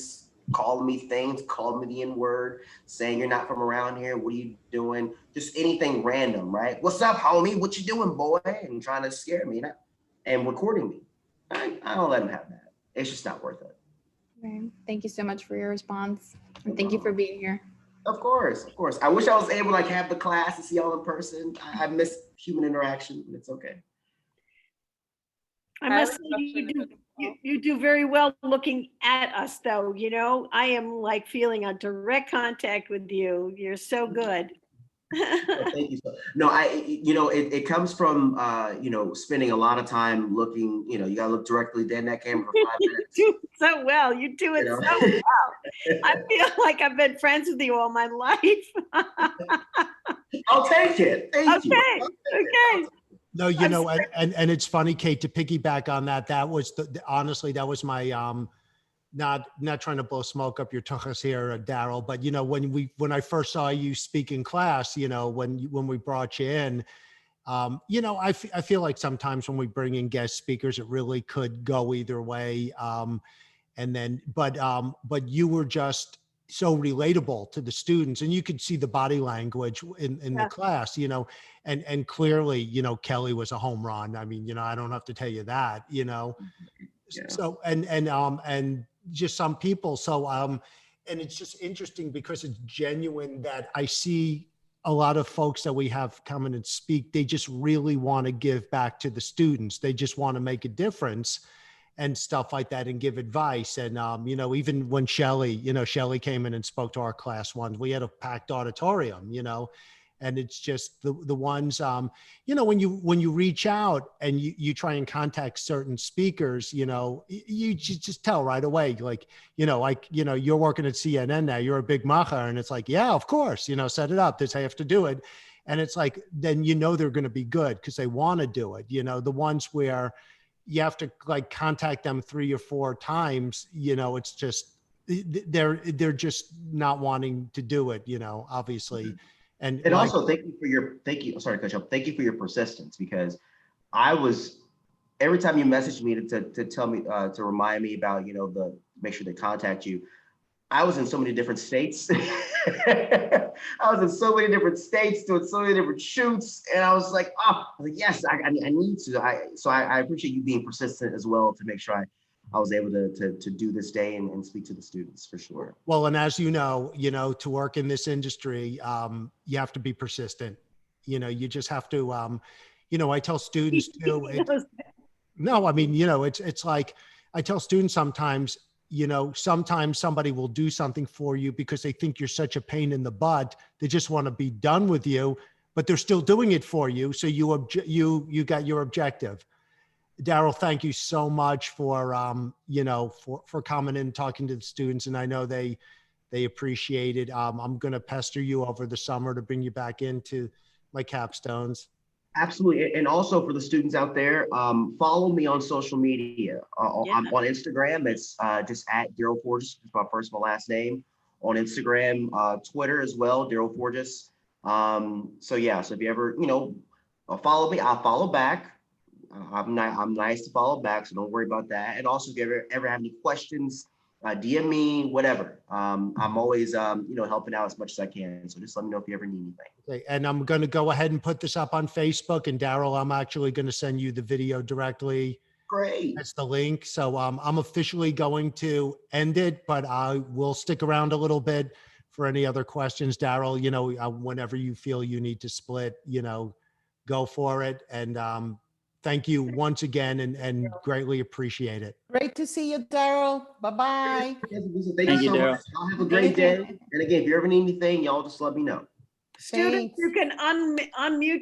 calling me things, calling me the N-word, saying you're not from around here, what are you doing? Just anything random, right? What's up, homie? What you doing, boy? And trying to scare me and recording me. I don't let them have that. It's just not worth it. Okay. Thank you so much for your response. And thank you for being here. Of course. I wish I was able to have the class to see y'all in person. I miss human interaction, but it's okay. I must say you do very well looking at us though, I am like feeling a direct contact with you. You're so good. Thank you. No, it comes from, spending a lot of time looking, you got to look directly dead in that camera for 5 minutes. You do so well. You do it so well. I feel like I've been friends with you all my life. I'll take it. Thank you. Okay. No, and it's funny, Kate, to piggyback on that. That was honestly, that was my, not trying to blow smoke up your tuchus here, Darryl, but when I first saw you speak in class, when we brought you in, I feel like sometimes when we bring in guest speakers, it really could go either way. But you were just so relatable to the students, and you could see the body language in the class, and clearly, Kelly was a home run. I mean, I don't have to tell you that, So, and just some people. So, and it's just interesting because it's genuine that I see a lot of folks that we have come in and speak. They just really want to give back to the students. They just want to make a difference and stuff like that and give advice. And, even when Shelley came in and spoke to our class once, we had a packed auditorium, and it's just the ones, when you reach out and you try and contact certain speakers, you just tell right away, you're working at CNN now, you're a big macher, and it's like, yeah, of course, set it up. This, I have to do it. And it's like, then, they're going to be good because they want to do it. The ones where you have to contact them 3 or 4 times, it's just, they're just not wanting to do it, obviously. And also thank you. Sorry, Coach. Thank you for your persistence, because every time you messaged me to tell me, to remind me about, make sure they contact you, I was in so many different states. I was in so many different states doing so many different shoots. And I was like, yes, I need to. So I appreciate you being persistent as well to make sure I was able to do this day and speak to the students for sure. Well, and as to work in this industry, you have to be persistent. You just have to, I tell students too. It's like, I tell students sometimes, sometimes somebody will do something for you because they think you're such a pain in the butt. They just want to be done with you, but they're still doing it for you. So you got your objective. Darryl, thank you so much for coming in and talking to the students. And I know they appreciate it. I'm going to pester you over the summer to bring you back into my capstones. Absolutely. And also for the students out there, follow me on social media. I'm on Instagram. It's just at Darryl Forges. It's my first and my last name. On Instagram, Twitter as well, Darryl Forges. So if you ever, follow me, I'll follow back. I'm nice to follow back, so don't worry about that. And also, if you ever have any questions, DM me, whatever. I'm always, helping out as much as I can. So just let me know if you ever need anything. Okay, and I'm going to go ahead and put this up on Facebook. And Darryl, I'm actually going to send you the video directly. Great. That's the link. So I'm officially going to end it, but I will stick around a little bit for any other questions. Darryl, whenever you feel you need to split, go for it. And thank you once again, and greatly appreciate it. Great to see you, Darryl. Bye-bye. Thank you so much. Y'all have a great day. And again, if you ever need anything, y'all just let me know. Students, you can unmute